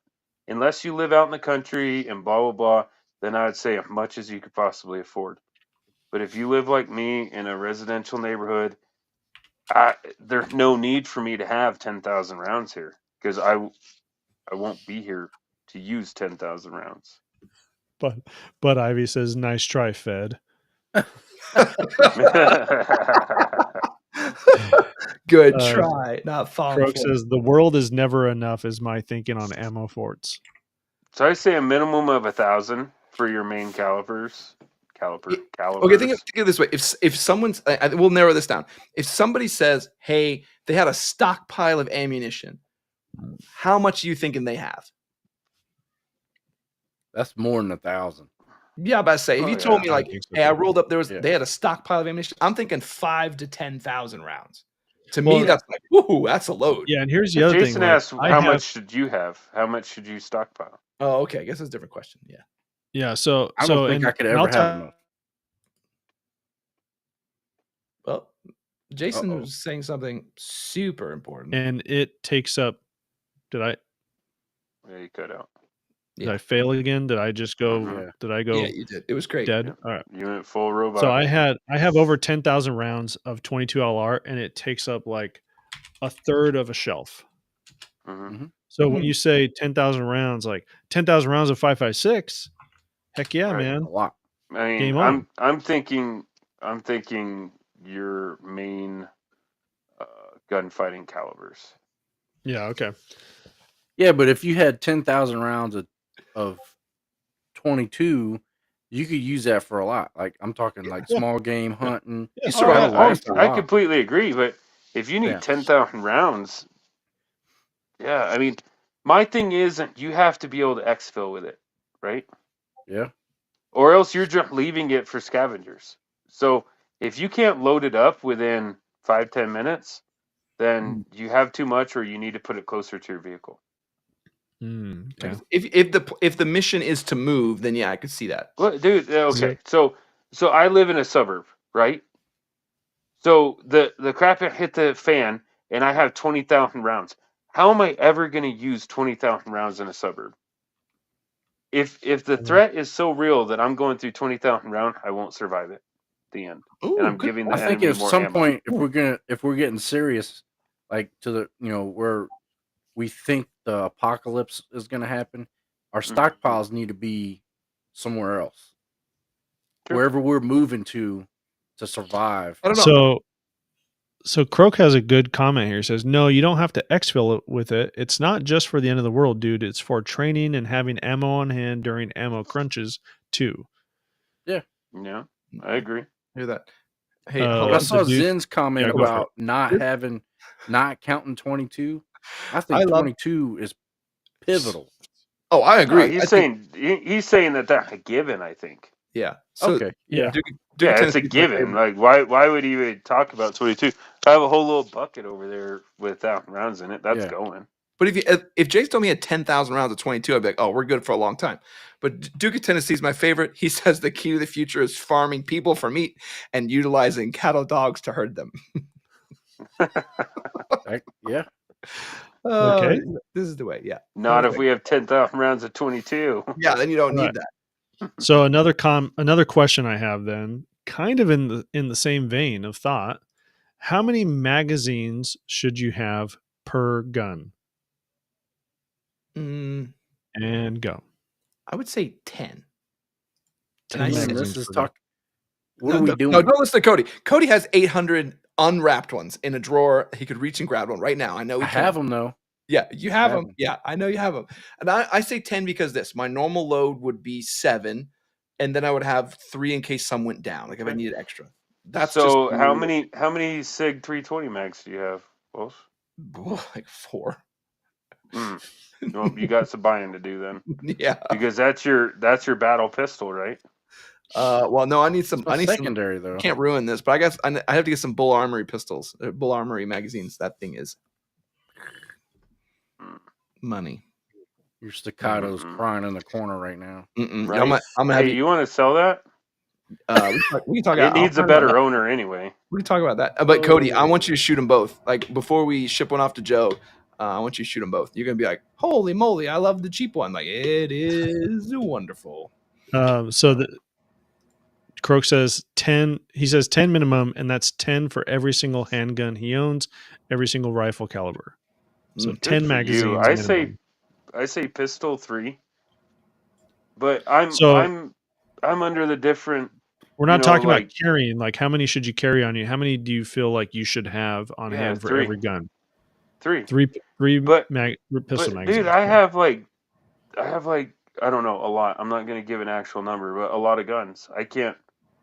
unless you live out in the country and blah blah blah. Then I would say as much as you could possibly afford. But if you live like me in a residential neighborhood, there's no need for me to have 10,000 rounds here because I won't be here to use 10,000 rounds. But Ivy says, "Nice try, Fed." Good try. Not falling. Croak says the world is never enough is my thinking on ammo forts. So I say a minimum of 1,000 for your main calibers. Okay, think of it this way: if someone's, we'll narrow this down. If somebody says, "Hey, they had a stockpile of ammunition," how much are you thinking they have? That's more than 1,000. Yeah, but I say if you told me like, "Hey, I rolled up, they had a stockpile of ammunition," I'm thinking 5,000 to 10,000 rounds. To me, that's like, woohoo, that's a load. Yeah, and here's the other thing. Jason asked, how much should you have? How much should you stockpile? Oh, okay. I guess that's a different question. Yeah. Yeah. So I don't think I could ever have enough. Well, Jason was saying something super important, and it takes up. Yeah, you cut out. Did I fail again? Did I just go? Did I go? Yeah, you did. It was great. Dead. Yeah. All right. You went full robot. So I have over 10,000 rounds of 22 LR, and it takes up like a third of a shelf. So when you say 10,000 rounds, like 10,000 rounds of 5.56, heck yeah, man. A lot. I mean, Game on. I'm thinking your main gunfighting calibers. Yeah. Okay. Yeah, but if you had 10,000 rounds of 22, you could use that for a lot. Like I'm talking like small game hunting. I completely agree. But if you need 10,000 rounds, yeah, I mean, my thing is you have to be able to exfil with it, right? Yeah. Or else you're just leaving it for scavengers. So if you can't load it up within 5-10 minutes, then you have too much, or you need to put it closer to your vehicle. Okay. If the mission is to move, then yeah, I could see that. Well, dude, okay. So I live in a suburb, right? So the crap hit the fan, and I have 20,000 rounds. How am I ever going to use 20,000 rounds in a suburb? If the threat is so real that I'm going through 20,000 rounds, I won't survive it. The end. Ooh, and I'm giving the I think enemy at more some ammo. point, if we're getting serious, like to the where we think the apocalypse is going to happen, our stockpiles need to be somewhere else, wherever we're moving to survive. I don't know. So Croak has a good comment here. He says, no, you don't have to exfil it with it. It's not just for the end of the world, dude. It's for training and having ammo on hand during ammo crunches too. Yeah, I agree. Hear that? Hey, I saw Zen's comment about not counting 22. I think 22 is pivotal. Oh, I agree. No, he's saying that's a given, I think. Yeah. So, okay. Yeah. It's a given. Like, why would he even talk about 22? I have a whole little bucket over there with 1,000 rounds in it. That's going. But if Jace told me he had 10,000 rounds of 22, I'd be like, oh, we're good for a long time. But Duke of Tennessee is my favorite. He says the key to the future is farming people for meat and utilizing cattle dogs to herd them. Yeah. Okay. This is the way. Yeah. Not if we have 10,000 rounds of 22. Yeah, then you don't need that. So another question I have then, kind of in the same vein of thought, how many magazines should you have per gun? And go. I would say 10. 10 this is talk. What are we doing? No, don't listen to Cody. Cody has 800 unwrapped ones in a drawer. He could reach and grab one right now. I know. I have them though. Yeah, you have them. Yeah, I know you have them. And I say 10 because my normal load would be 7, and then I would have 3 in case some went down, like if I needed extra. That's so just how many Sig 320 mags do you have, Wolf? Like 4. Well, you got some buying to do then. Yeah, because that's your battle pistol, right? Well, no, I need some. I need secondary though. Can't ruin this, but I guess I have to get some Bull Armory pistols, Bull Armory magazines. That thing is money. Your staccato's crying in the corner right now. Right? I'm gonna have you want to sell that? We can talk. It needs a better owner anyway. We can talk about that. But Cody, I want you to shoot them both. Like before we ship one off to Joe, I want you to shoot them both. You're gonna be like, "Holy moly, I love the cheap one." Like it is wonderful. So the Croak says 10. He says 10 minimum, and that's 10 for every single handgun he owns, every single rifle caliber. So 10 magazines. I say pistol 3, but I'm under the different We're not talking about carrying. Like, how many should you carry on you? How many do you feel like you should have on hand for every gun? Three pistol magazines. Dude, I have like I don't know, a lot. I'm not going to give an actual number, but a lot of guns. I can't.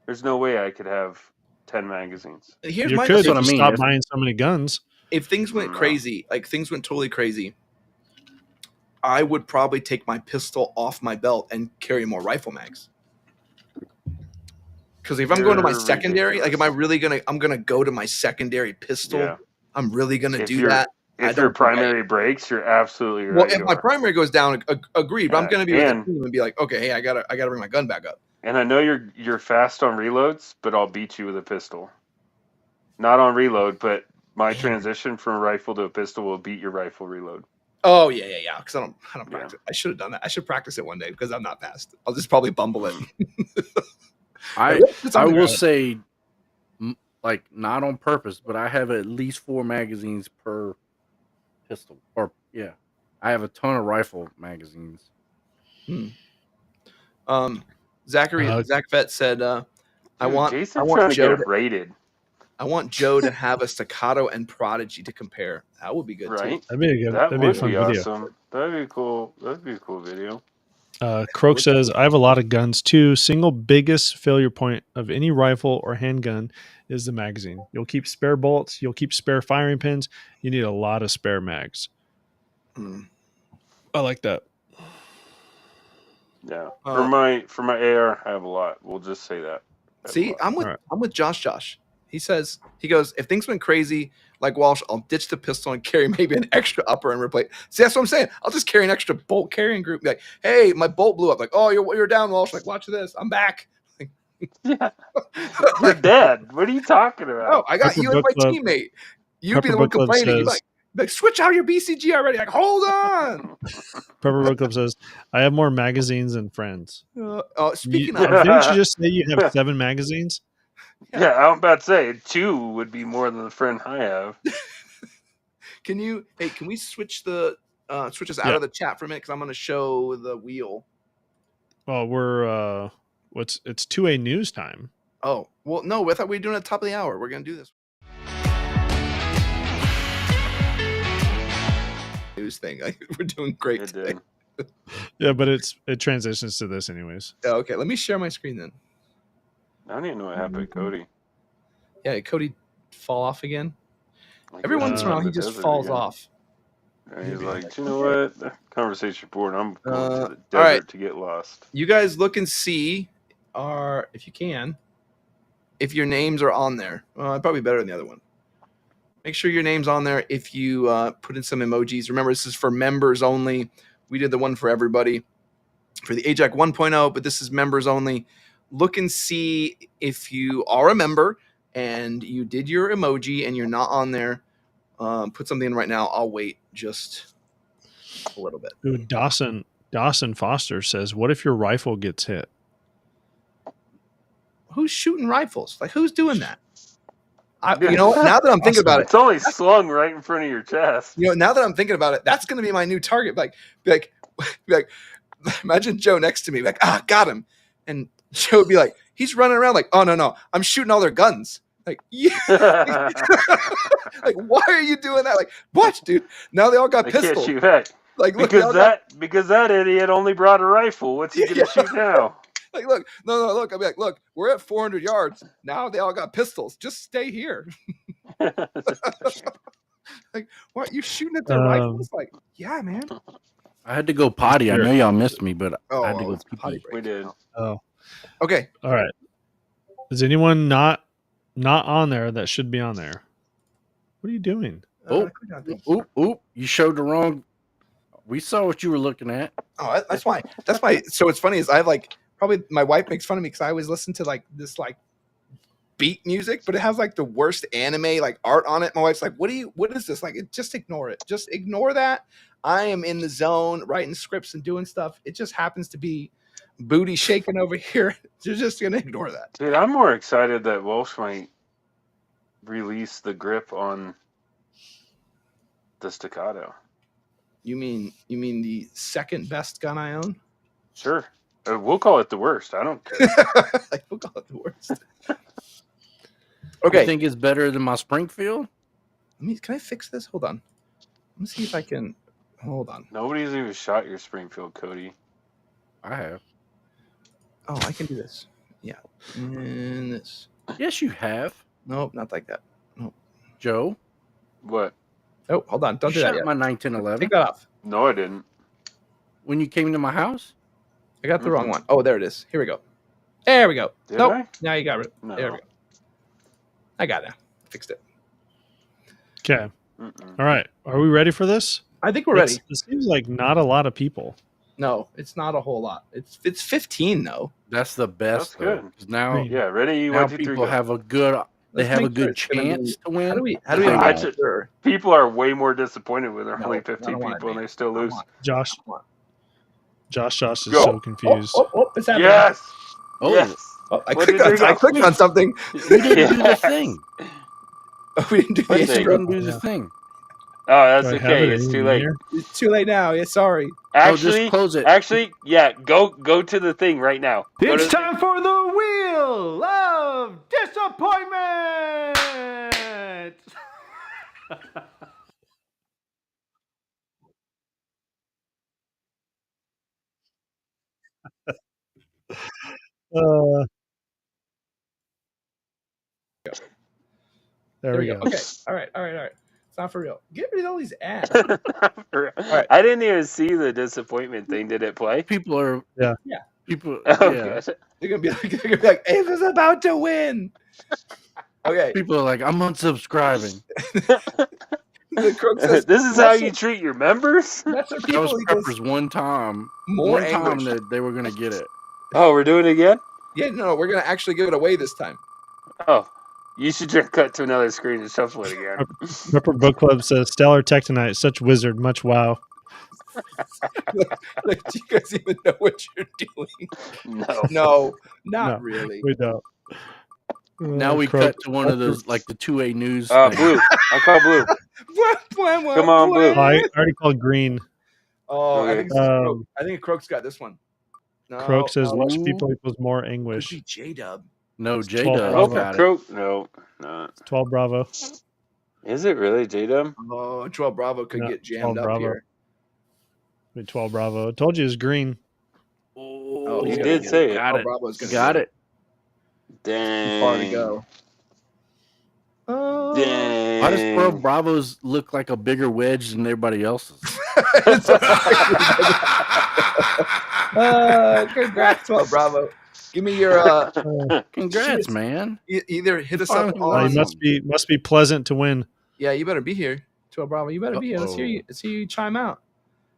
There's no way I could have 10 magazines. Here's you my could if you stop buying so many guns. If things went crazy, like things went totally crazy, I would probably take my pistol off my belt and carry more rifle mags. Because if I'm going to my secondary, like, am I really I'm gonna go to my secondary pistol? Yeah. I'm really gonna do that. If your primary breaks, you're absolutely right. Well, if my primary goes down, agreed. But I'm gonna be with the team and be like, okay, hey, I gotta bring my gun back up. And I know you're fast on reloads, but I'll beat you with a pistol. Not on reload, but my transition from a rifle to a pistol will beat your rifle reload. Oh yeah. Because I don't practice. I should have done that. I should practice it one day because I'm not fast. I'll just probably bumble it. I will say, like, not on purpose, but I have at least 4 magazines per pistol. Or I have a ton of rifle magazines. Zach Vett said, I want Joe to rated. I want Joe to have a Staccato and Prodigy to compare. That would be good too. That'd be a fun video. Awesome. That'd be cool. That'd be a cool video. Croak says, I have a lot of guns too. Single biggest failure point of any rifle or handgun is the magazine. You'll keep spare bullets. You'll keep spare firing pins. You need a lot of spare mags. I like that. Yeah. For my AR, I have a lot. We'll just say that. See, I'm with Josh. He goes, if things went crazy like Walsh, I'll ditch the pistol and carry maybe an extra upper and replace. See, that's what I'm saying. I'll just carry an extra bolt carrying group. Like, hey, my bolt blew up. Like, oh, you're down, Walsh. Like, watch this. I'm back. Yeah. You're dead. What are you talking about? Oh, I got you and my teammate. You'd be the one complaining. You'd like, switch out your BCG already. Like, hold on. Pepper Book Club says, I have more magazines than friends. Speaking of, didn't you just say you have 7 magazines? Yeah, I was about to say 2 would be more than the friend I have. Can we switch us out of the chat for a minute? Because I'm going to show the wheel. Well, we're it's 2A news time. Oh, well, no, I thought we were doing it at the top of the hour. We're going to do this news thing. We're doing great today. Yeah, but it transitions to this anyways. Okay, let me share my screen then. I don't even know what happened to Cody. Yeah, Cody fall off again. Every once in a while, he just falls off. And he's like, you know what? The conversation board. I'm going to the desert to get lost. You guys look and see, if you can, if your names are on there. Well, probably better than the other one. Make sure your name's on there. If you put in some emojis. Remember, this is for members only. We did the one for everybody for the A-Jac 1.0, but this is members only. Look and see if you are a member and you did your emoji and you're not on there. Put something in right now. I'll wait just a little bit. Dude, Dawson Foster says, what if your rifle gets hit? Who's shooting rifles? Like, who's doing that? You know, now that I'm thinking about it, it's only slung right in front of your chest. You know, now that I'm thinking about it, that's going to be my new target. Be like, imagine Joe next to me, like, got him. And Joe would be like, he's running around like, oh, no, I'm shooting all their guns. Like, yeah. Like, why are you doing that? Like, watch, dude. Now they all got pistols. Can't shoot back. Like, look, because that idiot only brought a rifle. What's he gonna shoot now? Like, look, no, look. I'll be like, look, we're at 400 yards. Now they all got pistols. Just stay here. Like, what? You shooting at their rifles? Like, yeah, man. I had to go potty. I know y'all missed me, but I had to go potty. We did. Oh, okay. All right. Is anyone not on there that should be on there? What are you doing? Oop! You showed the wrong. We saw what you were looking at. Oh, that's why. So what's funny is I have like probably my wife makes fun of me because I always listen to like this like beat music, but it has like the worst anime like art on it. My wife's like, what is this? Like, just ignore it. Just ignore that. I am in the zone writing scripts and doing stuff. It just happens to be booty shaking over here. You're just gonna ignore that. Dude, I'm more excited that Walsh might release the grip on the Staccato. You mean the second best gun I own? Sure. We'll call it the worst. I don't care. Like, we'll call it the worst. Okay. You think it's better than my Springfield? Can I fix this? Hold on. Let me see if I can. Hold on. Nobody's even shot your Springfield, Cody. I have. Oh, I can do this. Yeah. And this. Yes, you have. Nope, not like that. Nope. Joe? What? Oh, hold on. Don't You do that shot yet. my 1911 Take that off. No, I didn't. when you came to my house. I got the wrong one. Oh, there it is. Here we go. There we go. Did nope. I? Now you got it. No. There we go. I got it now. Fixed it. Okay. All right. Are we ready for this? I think we're ready. It seems like not a lot of people. No, it's not a whole lot. It's 15 though. That's the best. That's good. Now, Yeah, ready? now 1, 2, 3, people go. have a good. They Let's have a make sure good it's gonna chance to win. How do we I make just- sure? People are way more disappointed when there are No, only I 50 don't want it, people and man. they still I don't lose. want Josh is Go. so confused. It's happening. Yes. Oh. Yes. Oh, I What clicked did on, they I go? clicked on something. We didn't do the Yes. thing. Oh, we didn't do What the thing? We intro. didn't do the Yeah. thing. Oh, that's Do I have okay. it It's too in late. here? It's too late now. Yeah, sorry. No, Actually, just close it. yeah. Go to the thing right now. Go to It's the time for the Wheel of Disappointment! Uh, there we go. Okay. All right. It's not for real. Get rid of all these ads. thing. I didn't even see the disappointment thing. Did it play? People are. Yeah. Yeah. People. Oh, yeah. gosh. They're gonna be like, Ava's about to win. Okay. People are like, I'm unsubscribing. The crook says, This is how you treat your members? That's what That people was he goes, Peppers one time. more One time anguish. that they were gonna get it. Oh, we're doing it again? Yeah, no, we're gonna actually give it away this time. Oh, you should just cut to another screen and shuffle it again. Pepper Book Club says Stellar Tectonite, such wizard, much wow. Like, do you guys even know what you're doing? No. No, not No. really. We don't. Now we Croak. cut to one of those like the 2A news. thing. Blue. I call blue. Come on, Blue. Oh, I already called green. Oh, I Okay. think it's Croak. I think Croak's got this one. No, Croak says no, less Ooh. people equals more could anguish. be J-Dub. No, It's J 12 Dub Bravo. got it. Croak? No, not. 12 Bravo. Is it really J-Dub? Oh, 12 Bravo could No, get 12 jammed up Bravo. here. Wait, 12 Bravo. I told you it's green. Oh, You he's did gonna say get it. Got 12 it. Bravo's gonna Got get it. Dang. Too far to go. Oh. Dang. Why does 12 Bravos look like a bigger wedge than everybody else's? Congrats, 12 Bravo. Give me your Congrats, man. either hit us Finally up Oh, on. you must be pleasant to win. Yeah, you better be here, 12 Bravo. You better be here. Let's hear you. Let's hear you chime out.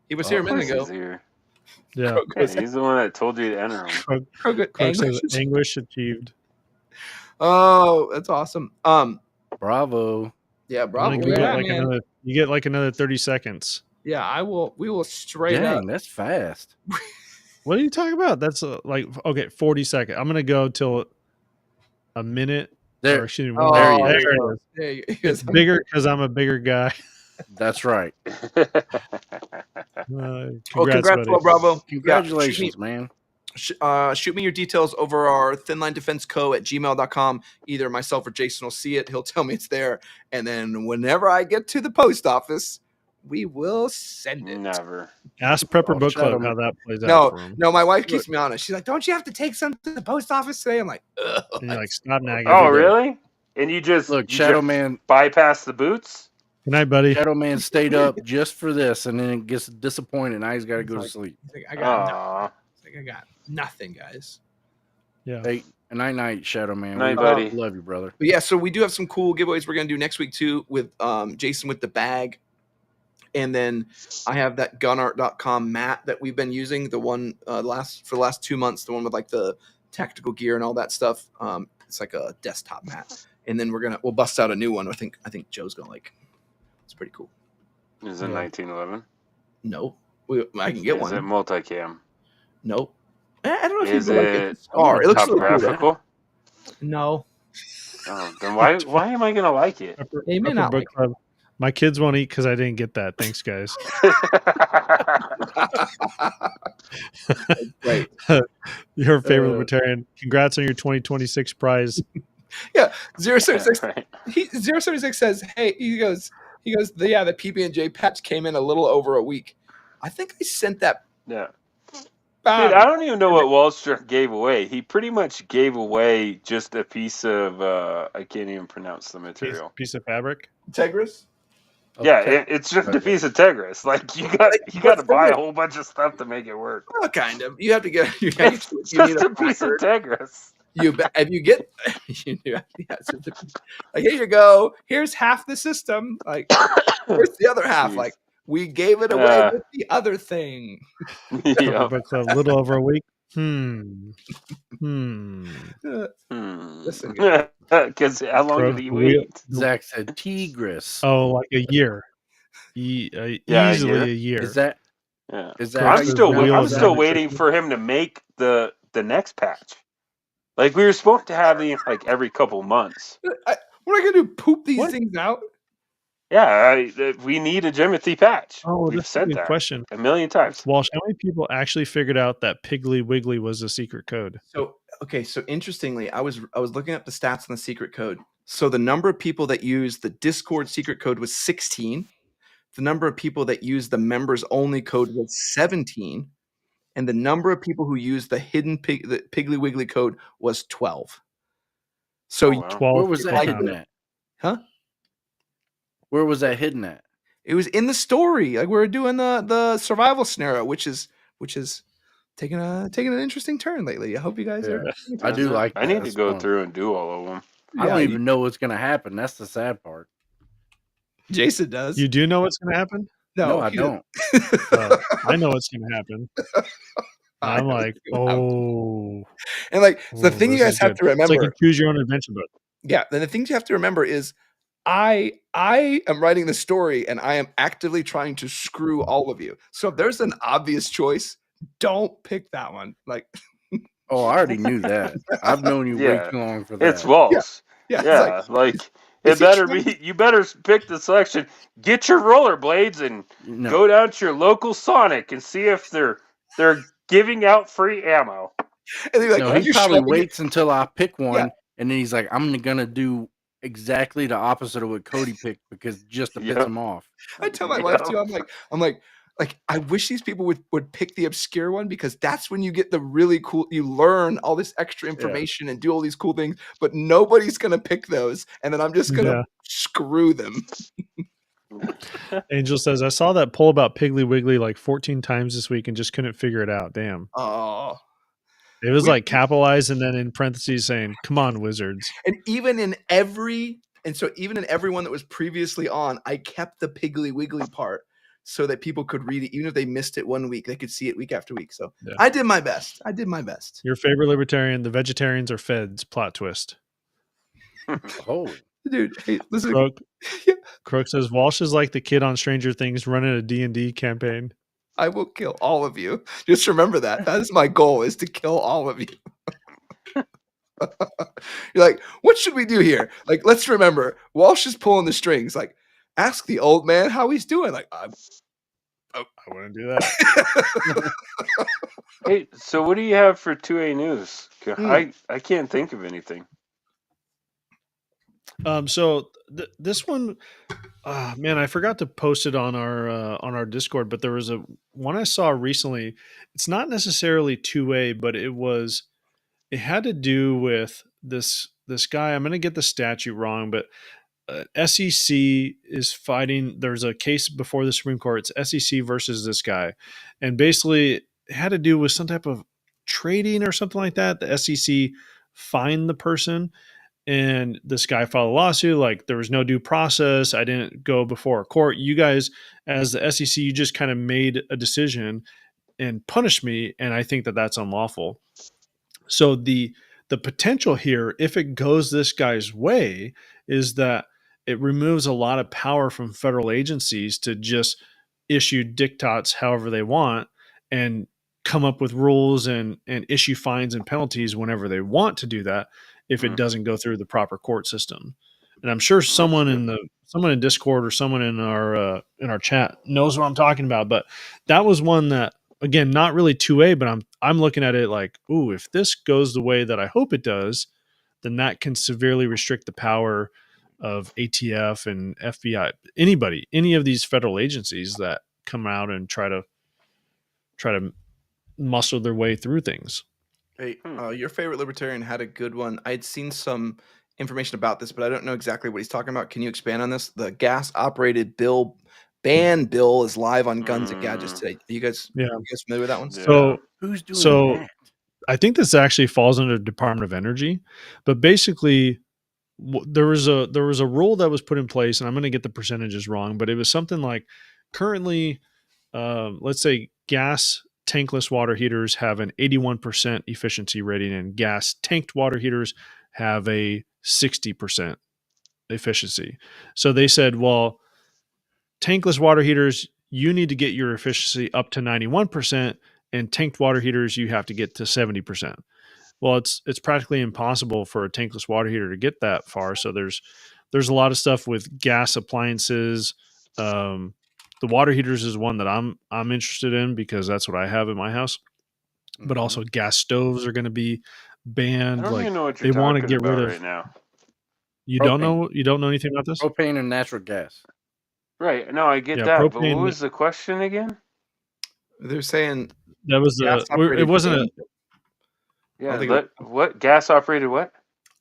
He was here a Of course minute ago. he's here. Yeah. Croak Yeah, goes, he's the one that told you to enter him. Croak Croak says anguish. anguish achieved. Oh, that's awesome. Bravo. Yeah, I'm Bravo. gonna Where get at, like man? you get like another 30 seconds. Yeah, I will. We will straight up. Dang, that's fast. What are you talking about? That's like okay, 40 seconds. I'm gonna go till a minute. There, Or excuse me, Oh, There you there go. it is. There you It's bigger because I'm a bigger guy. that's right. Congrats, Congrats, buddy. 12 Bravo. Congratulations, man. Shoot me your details over our thinlinedefenseco@gmail.com. Either myself or Jason will see it. He'll tell me it's there. And then whenever I get to the post office, we will send it. Never. Ask Prepper Oh, Book shut Club him. how that plays out No, for him. no, my wife keeps me honest. She's like, don't you have to take some to the post office today? I'm like, ugh. And you're like, stop nagging. Oh, Every day. really? And you just Look, you Shadow just Man. bypass the boots? Good night, buddy. Shadow Man stayed up just for this, and then gets disappointed. Now he's got to go to sleep. He's like, I got nothing. Aw. He's like, I got nothing, guys. Yeah. Hey, night, Shadow Man. Night, We buddy. love you, brother. But yeah, so we do have some cool giveaways we're gonna do next week too with Jason with the bag. And then I have that gunart.com mat that we've been using, the one for the last 2 months, the one with like the tactical gear and all that stuff. It's like a desktop mat. And then we'll bust out a new one. I think Joe's gonna like. It's pretty cool. Is it Yeah. 1911? No, I can get Is one. it multicam? Nope. I don't know if Is you'd like it it. It looks really cool. topographical? No, Oh, then why am I gonna like it? Prepper, They may Prepper not Book like it. Club. My kids won't eat because I didn't get that. Thanks, guys. Great. Your favorite libertarian. Congrats on your 2026 prize. Yeah, 076. Right. 076 says, "Hey," he goes, yeah, the PB&J patch came in a little over a week. I think I sent that. Yeah. back. Dude, I don't even know what Wallstrom gave away. He pretty much gave away just a piece of I can't even pronounce the material. Piece of fabric. Tegris. Yeah, Okay. it's just a piece of Tegris. Like you got to buy a whole bunch of stuff to make it work. Well, kind of. You have to get. It's just a piece of Tegris. If you get, like, here you go. Here's half the system. Like, here's the other half. Jeez. Like, we gave it away with the other thing. Yeah. Book club, a little over a week. Listen, Because how long did he wait? Zach said Tigris. Oh, like a year. Yeah, Easily a year. Is that? Yeah. Is that? I'm Wheel still of waiting for him to make the next patch. Like we were supposed to have the like every couple months. what am I gonna do? Poop these things out? Yeah, we need a Jimothy patch. Oh, We've that's a said good that question. a million times. Walsh, how many people actually figured out that Piggly Wiggly was the secret code? So interestingly, I was looking up the stats on the secret code. So the number of people that used the Discord secret code was 16. The number of people that used the members only code was 17, and the number of people who used the hidden the Piggly Wiggly code was 12. So Oh, wow. 12. Where was that people hidden found it. at? Huh? Where was that hidden at? It was in the story. Like we were doing the survival scenario, which is taking an interesting turn lately. I hope you guys are. I do like. I need to That's go fun. through and do all of them. I don't even know what's gonna happen. That's the sad part. Jason does. You do know what's going to happen? No, I don't. I know what's going to happen. I'm like, oh. And like the thing you this guys is have good. to remember. It's like a choose your own adventure book. Yeah, then the things you have to remember is I am writing the story and I am actively trying to screw all of you. So if there's an obvious choice, don't pick that one. Like, Oh, I already knew that. I've known you way Yeah. too long for that. It's Walsh. yeah, Yeah, it's like is it he better trying- be. You better pick the selection. Get your rollerblades and No. go down to your local Sonic and see if they're giving out free ammo. and they're like, No, he "You're probably shoving it." waits until I pick one, Yeah. and then he's like, "I'm gonna do exactly the opposite of what Cody picked because just to piss Yep. him off." I tell my wife too. I'm like, I wish these people would pick the obscure one because that's when you get the really cool. You learn all this extra information and do all these cool things, but nobody's gonna pick those, and then I'm just gonna screw them. Angel says, I saw that poll about Piggly Wiggly like 14 times this week and just couldn't figure it out. Damn. Oh. It was like capitalized and then in parentheses saying, come on, wizards. And even in every one that was previously on, I kept the Piggly Wiggly part so that people could read it. Even if they missed it 1 week, they could see it week after week. So I did my best. Your favorite libertarian, the vegetarians are feds, plot twist. Oh, dude, hey, listen. Crook says, Walsh is like the kid on Stranger Things running a D&D campaign. I will kill all of you. Just remember that. That is my goal, is to kill all of you. You're like, what should we do here? Like, let's remember, Walsh is pulling the strings. Like, ask the old man how he's doing. Like, I wouldn't do that. Hey, so what do you have for 2A news? I can't think of anything. So this one, man, I forgot to post it on our Discord, but there was a one I saw recently. It's not necessarily 2A, but it had to do with this guy. I'm going to get the statute wrong, but SEC is fighting. There's a case before the Supreme Court. It's SEC versus this guy, and basically it had to do with some type of trading or something like that. The SEC fined the person. And this guy filed a lawsuit, like there was no due process. I didn't go before a court. You guys, as the SEC, you just kind of made a decision and punished me. And I think that that's unlawful. So the potential here, if it goes this guy's way, is that it removes a lot of power from federal agencies to just issue diktats however they want and come up with rules and issue fines and penalties whenever they want to do that, if it doesn't go through the proper court system. And I'm sure someone in Discord or someone in our chat knows what I'm talking about. But that was one that, again, not really 2A, but I'm looking at it like, ooh, if this goes the way that I hope it does, then that can severely restrict the power of ATF and FBI, anybody, any of these federal agencies that come out and try to muscle their way through things. Hey, your favorite libertarian had a good one. I'd seen some information about this, but I don't know exactly what he's talking about. Can you expand on this? The gas-operated ban bill is live on Guns and Gadgets today. You guys familiar with that one? So who's doing that? I think this actually falls under the Department of Energy, but basically there was a rule that was put in place, and I'm going to get the percentages wrong, but it was something like currently, let's say gas tankless water heaters have an 81% efficiency rating, and gas tanked water heaters have a 60% efficiency. So they said, well, tankless water heaters, you need to get your efficiency up to 91%, and tanked water heaters, you have to get to 70%. Well, it's practically impossible for a tankless water heater to get that far. So there's a lot of stuff with gas appliances. The water heaters is one that I'm interested in because that's what I have in my house. But also gas stoves are going to be banned. I don't even know what you're they want to talking get rid about of right now. You Propane. don't know anything about this? Propane and natural gas. Right. No, I get Yeah, that. But propane- what was the question again? They're saying That was it wasn't a Yeah. What gas operated what?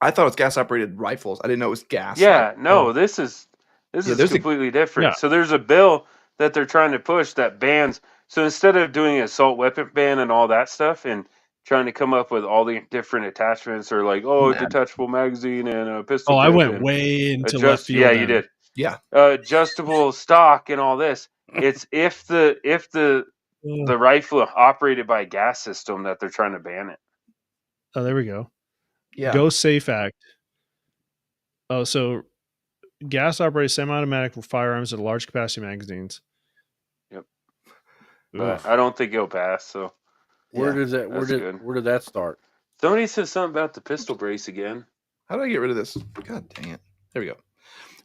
I thought it was gas-operated rifles. I didn't know it was gas. Yeah. No, this is there's completely different. Yeah. So there's a bill that they're trying to push that bans. So instead of doing an assault weapon ban and all that stuff and trying to come up with all the different attachments or like, detachable magazine and a pistol. I went way into left field. Yeah, you did. Yeah. Adjustable stock and all this. It's if the rifle operated by a gas system that they're trying to ban it. Oh, there we go. Yeah. Go Safe Act. Oh, so gas operated semi-automatic firearms with large capacity magazines. Yep. But I don't think it'll pass. So where did that start? Somebody said something about the pistol brace again. How do I get rid of this? God dang it! There we go.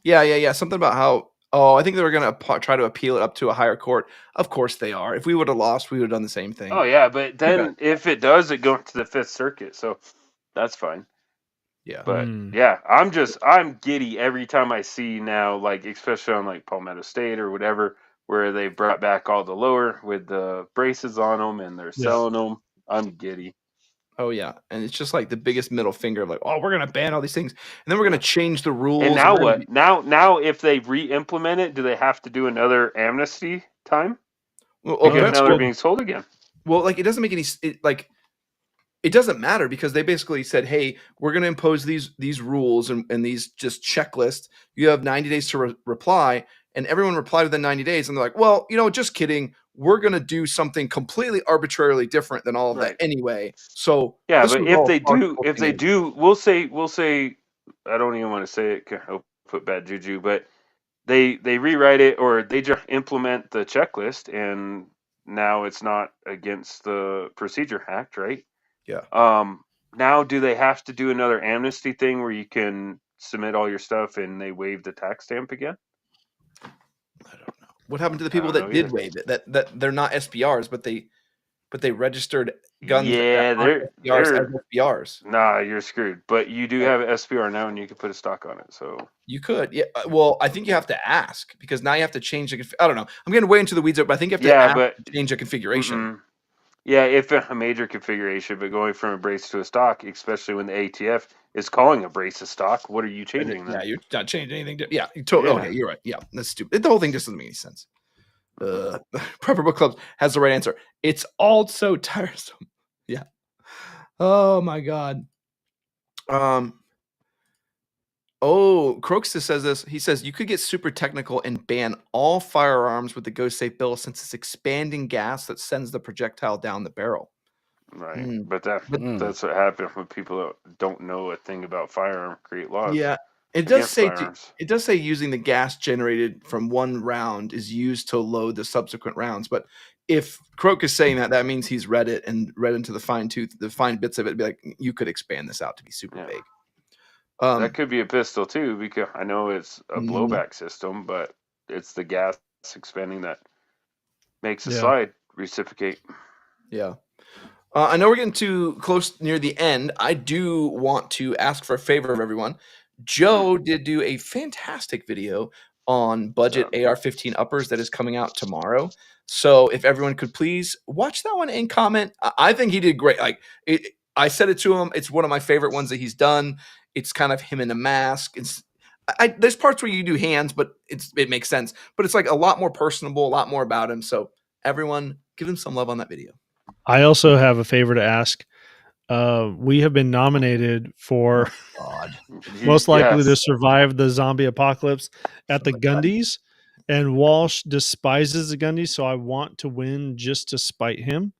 Yeah. Something about how. Oh, I think they were going to try to appeal it up to a higher court. Of course they are. If we would have lost, we would have done the same thing. Oh yeah, but then if it does, it goes to the Fifth Circuit, so that's fine. Yeah. But yeah, I'm giddy every time I see now, like especially on like Palmetto State or whatever, where they brought back all the lower with the braces on them and they're selling them. I'm giddy. Oh yeah, and it's just like the biggest middle finger of like, oh, we're gonna ban all these things, and then we're gonna change the rules. And now what? Now if they re-implement it, do they have to do another amnesty time? Well, because now they're being sold again. Well, like it doesn't make any it doesn't matter because they basically said, hey, we're gonna impose these rules and these just checklists. You have 90 days to reply, and everyone replied within 90 days, and they're like, well, just kidding. We're going to do something completely arbitrarily different than all of that anyway. So yeah, but if they do, we'll say, I don't even want to say it. I'll put bad juju, but they rewrite it or they just implement the checklist, and now it's not against the Procedure Act, right? Yeah. Now, do they have to do another amnesty thing where you can submit all your stuff and they waive the tax stamp again? I don't know. What happened to the people that did waive it? That they're not SPRs, but they registered guns. Yeah, they're SPRs. Nah, you're screwed. But you do have an SPR now, and you can put a stock on it. So you could. Yeah. Well, I think you have to ask because now you have to change the. I don't know. I'm getting way into the weeds, but I think you have to change the configuration. Yeah, if a major configuration, but going from a brace to a stock, especially when the ATF is calling a brace a stock, what are you changing then? Yeah, you're not changing anything. Yeah, okay, you're right. Yeah, that's stupid. The whole thing just doesn't make any sense. Prepper Book Club has the right answer. It's all so tiresome. Yeah. Oh my God. Croxus says this. He says you could get super technical and ban all firearms with the Go Safe bill since it's expanding gas that sends the projectile down the barrel. Right, but that's what happens when people that don't know a thing about firearm create laws. Yeah, it does say using the gas generated from one round is used to load the subsequent rounds. But if Croak is saying that means he's read it and read into the fine bits of it. Be like, you could expand this out to be super big. That could be a pistol too, because I know it's a blowback system, but it's the gas expanding that makes the slide reciprocate. Yeah. I know we're getting too close near the end. I do want to ask for a favor of everyone. Joe did do a fantastic video on budget AR-15 uppers that is coming out tomorrow. So if everyone could please watch that one and comment. I think he did great. Like I said it to him. It's one of my favorite ones that he's done. It's kind of him in a mask. There's parts where you do hands, but it makes sense. But it's like a lot more personable, a lot more about him. So everyone, give him some love on that video. I also have a favor to ask. We have been nominated for most likely to survive the zombie apocalypse at the Gundies, and Walsh despises the Gundies, so I want to win just to spite him.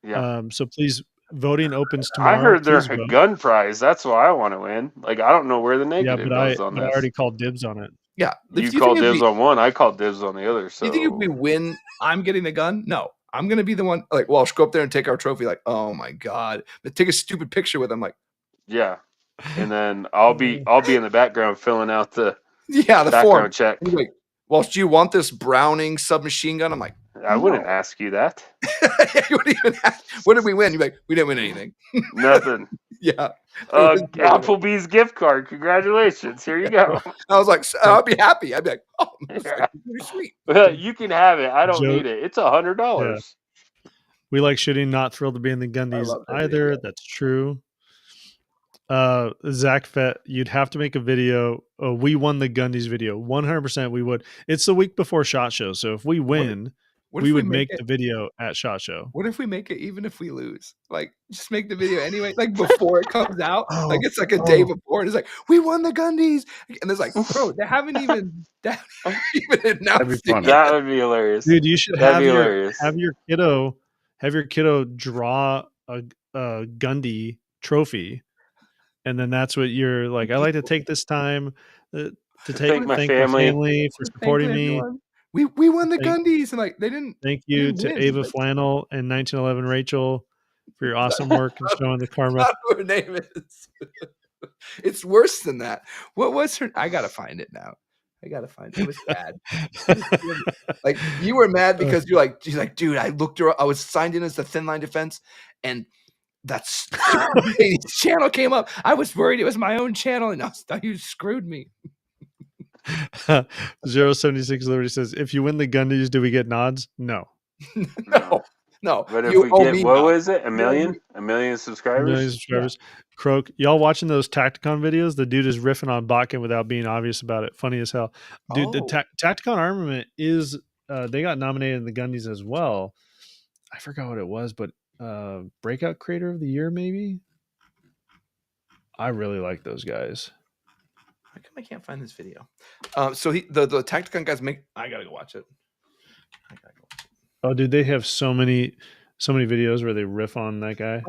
Yeah. So please, voting opens tomorrow. I heard there's a gun prize. That's why I want to win. Like, I don't know where the negative goes on this. I already called dibs on it. Yeah. You called dibs on one. I called dibs on the other. So you think if we win, I'm getting the gun? No. I'm going to be the one, like, Walsh, go up there and take our trophy. Like, oh my God. But take a stupid picture with him. Like, yeah. And then I'll be in the background filling out the the background form. check. Like, Walsh, do you want this Browning submachine gun? I'm like, I wouldn't ask you that. You wouldn't even ask. What did we win? You're like, we didn't win anything. Nothing. Yeah. Applebee's gift card. Congratulations. Here you go. I was like, I'll be happy. I'd be like, oh, that's pretty sweet. Well, you can have it. I don't need it. It's $100. Yeah. We like shooting, not thrilled to be in the Gundies either. Video. That's true. Zach Fett, you'd have to make a video. We won the Gundies video. 100% we would. It's the week before SHOT Show. So if we win, we would make the video at SHOT Show. What if we make it even if we lose? Like, just make the video anyway, like before it comes out. Like, it's like a day before. And it's like, we won the Gundies. And it's like, bro, they haven't even announced it. That would be hilarious. Dude, you should have your kiddo draw a Gundy trophy. And then that's what you're like. I like to take this time to thank my family for supporting me. We won the Gundies, and like they didn't. Thank you to Ava Flannel and 1911 Rachel for your awesome work and showing the karma. That's not what her name is. It's worse than that. What was her? I gotta find it now. I gotta find it. It was bad. Like, you were mad because she's like, dude, I looked her up. I was signed in as the Thin Line Defense, and that's channel came up. I was worried it was my own channel, and I thought you screwed me. 076 Liberty says, if you win the Gundies, do we get nods? No. No. But if we get, what was it? A million subscribers? 1 million subscribers. Yeah. Croak, y'all watching those Tacticon videos? The dude is riffing on Bakken without being obvious about it. Funny as hell. Dude, the Tacticon armament is, they got nominated in the Gundies as well. I forgot what it was, but Breakout Creator of the Year, maybe? I really like those guys. How come I can't find this video? So the Tacticon guys I gotta go watch it. Oh, dude, they have so many videos where they riff on that guy.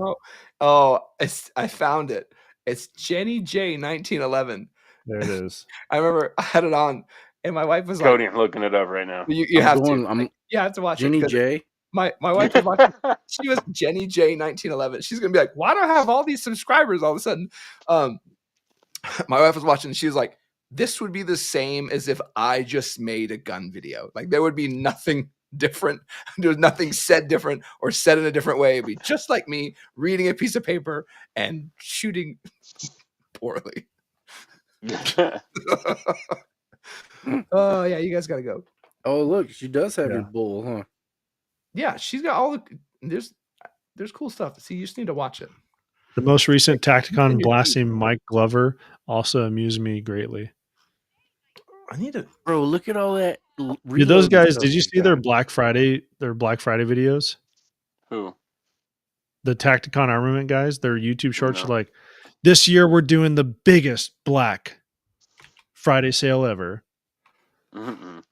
I found it. It's Jenny J 1911. There it is. I remember I had it on, and my wife was Cody, I'm looking it up right now. You have to watch Jenny it. J. My wife was watching. She was Jenny J 1911. She's gonna be like, why do I have all these subscribers all of a sudden? My wife was watching, and she was like, this would be the same as if I just made a gun video. Like, there would be nothing different. There's nothing said different or said in a different way. It'd be just like me reading a piece of paper and shooting poorly. Oh yeah, you guys gotta go. Oh look, she does have your bull, huh? Yeah, she's got all the there's cool stuff. See, you just need to watch it. The most recent Tacticon blasting Mike Glover also amused me greatly. I need to, bro. Look at all that. Dude, those guys, did you see their Black Friday videos? Who? The Tacticon armament guys. Their YouTube shorts are like, this year we're doing the biggest Black Friday sale ever. Mm-mm.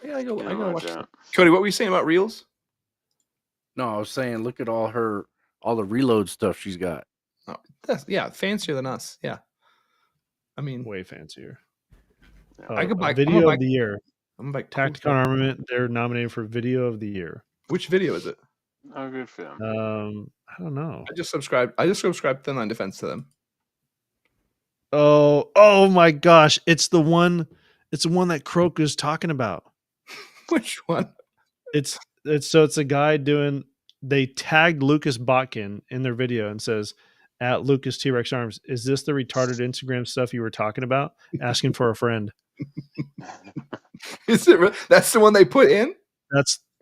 I gotta watch that. Cody, what were you saying about reels? No, I was saying, look at all the reload stuff she's got. Oh, fancier than us. Yeah, I mean, way fancier. I could buy video of the year. I'm like Tacticon Armament. They're nominated for video of the year. Which video is it? Oh, good film. I don't know. I just subscribed Thin Line Defense to them. Oh my gosh! It's the one that Croak is talking about. Which one? It's a guy doing they tagged Lucas Botkin in their video and says, at Lucas T-Rex Arms, is this the retarded Instagram stuff you were talking about? Asking for a friend. Is it? That's the one they put in.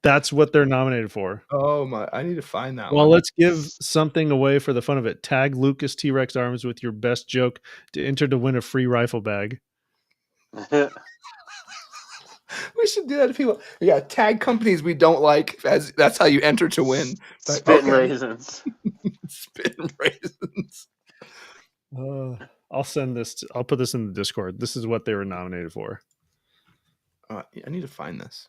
That's what they're nominated for. Oh my! I need to find that one. Well, let's give something away for the fun of it. Tag Lucas T-Rex Arms with your best joke to enter to win a free rifle bag. We should do that to people. Yeah, tag companies we don't like. That's how you enter to win. Like, Spitting raisins. Spitting raisins. I'll send this. I'll put this in the Discord. This is what they were nominated for. I need to find this.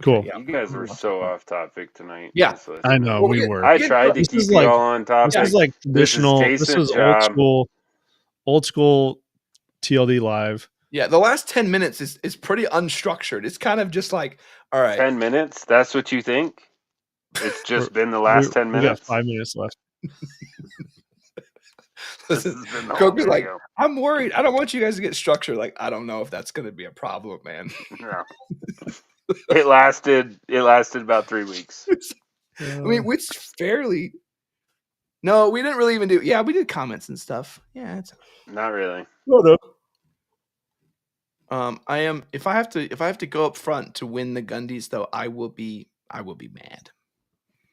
Cool. Okay, yeah. You guys were so off topic tonight. Yeah, I know we were. I tried to keep you all on topic. This is like traditional. This is old school TLD live. Yeah, the last 10 minutes is pretty unstructured. It's kind of just like, all right. 10 minutes? That's what you think? It's just been the last 10 minutes? We got 5 minutes left. Listen, Coke is like, I'm worried. I don't want you guys to get structured. Like, I don't know if that's going to be a problem, man. No. It lasted about 3 weeks. I mean, which fairly. No, we didn't really even do. Yeah, we did comments and stuff. Yeah, it's not really. No. I am. If I have to go up front to win the Gundies, though, I will be mad.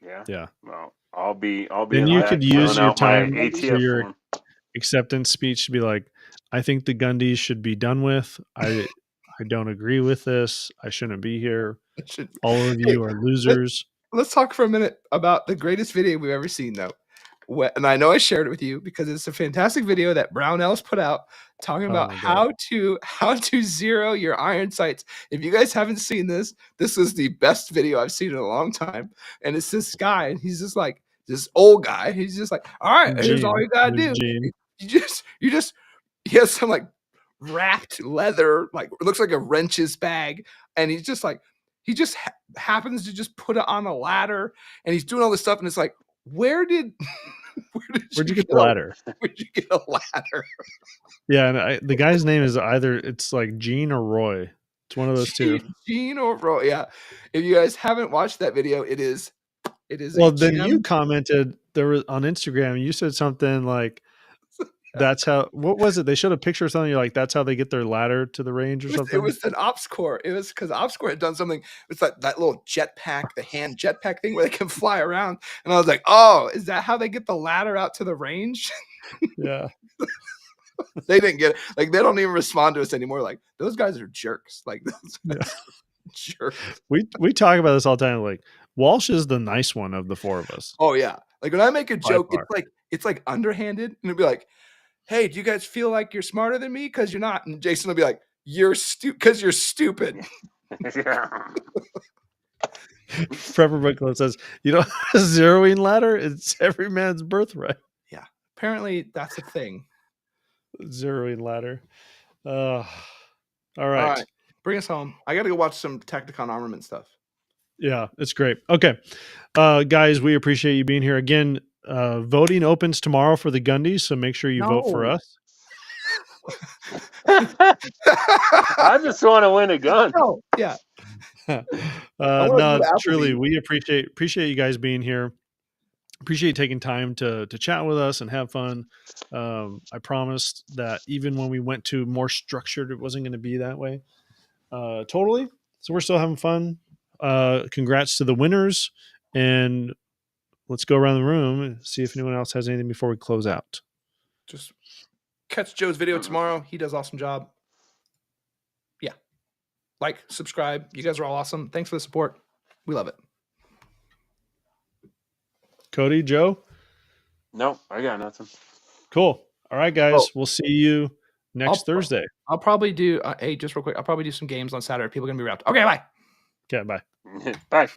Yeah. Yeah. Well, I'll be. Then you could use your time for your acceptance speech to be like, I think the Gundies should be done with. I don't agree with this. I shouldn't be here. All of you are losers. Let's talk for a minute about the greatest video we've ever seen, though. And I know I shared it with you because it's a fantastic video that Brown Ellis put out talking about how to zero your iron sights. If you guys haven't seen this is the best video I've seen in a long time. And it's this guy, and he's just like this old guy. He's just like, all right, here's all you gotta do. You just he has some like wrapped leather, like it looks like a wrench's bag, and he's just like happens to just put it on a ladder, and he's doing all this stuff, and it's like, where'd you get the ladder? Where'd you get a ladder? Yeah, and the guy's name is either it's like Gene or Roy. It's one of those two. Gene or Roy. Yeah. If you guys haven't watched that video, it is. Well, then you commented there was on Instagram. You said something like, "That's how." What was it? They showed a picture of something. You're like, "That's how they get their ladder to the range," or something. It was an ops core. It was because ops core had done something. It's like that little jetpack, the hand jetpack thing where they can fly around. And I was like, "Oh, is that how they get the ladder out to the range?" Yeah. They didn't get it. Like, they don't even respond to us anymore. Like, those guys are jerks. Like, those guys are jerks. We talk about this all the time. Like, Walsh is the nice one of the four of us. Oh yeah. Like when I make a joke, it's like underhanded, and it'll be like, "Hey, do you guys feel like you're smarter than me? Because you're not." And Jason will be like, "You're stupid because you're stupid." Yeah. Prepper Booklet says, "You know, a zeroing ladder, it's every man's birthright." Yeah. Apparently that's a thing. Zeroing ladder. All right. Bring us home. I got to go watch some Tacticon armament stuff. Yeah, it's great. Okay. Guys, we appreciate you being here. Again, voting opens tomorrow for the Gundies, so make sure you vote for us. I just want to win a gun. Oh, yeah. No, truly, we appreciate you guys being here. Appreciate you taking time to chat with us and have fun. I promised that even when we went to more structured, it wasn't going to be that way. Totally. So we're still having fun. Congrats to the winners, and let's go around the room and see if anyone else has anything before we close out. Just catch Joe's video tomorrow. He does an awesome job. Yeah. Like, subscribe. You guys are all awesome. Thanks for the support. We love it. Cody, Joe? No, I got nothing. Cool. All right, guys. We'll see you next Thursday. I'll probably do, hey, just real quick, I'll probably do some games on Saturday. People are going to be wrapped. Okay, bye. Okay, bye. Bye.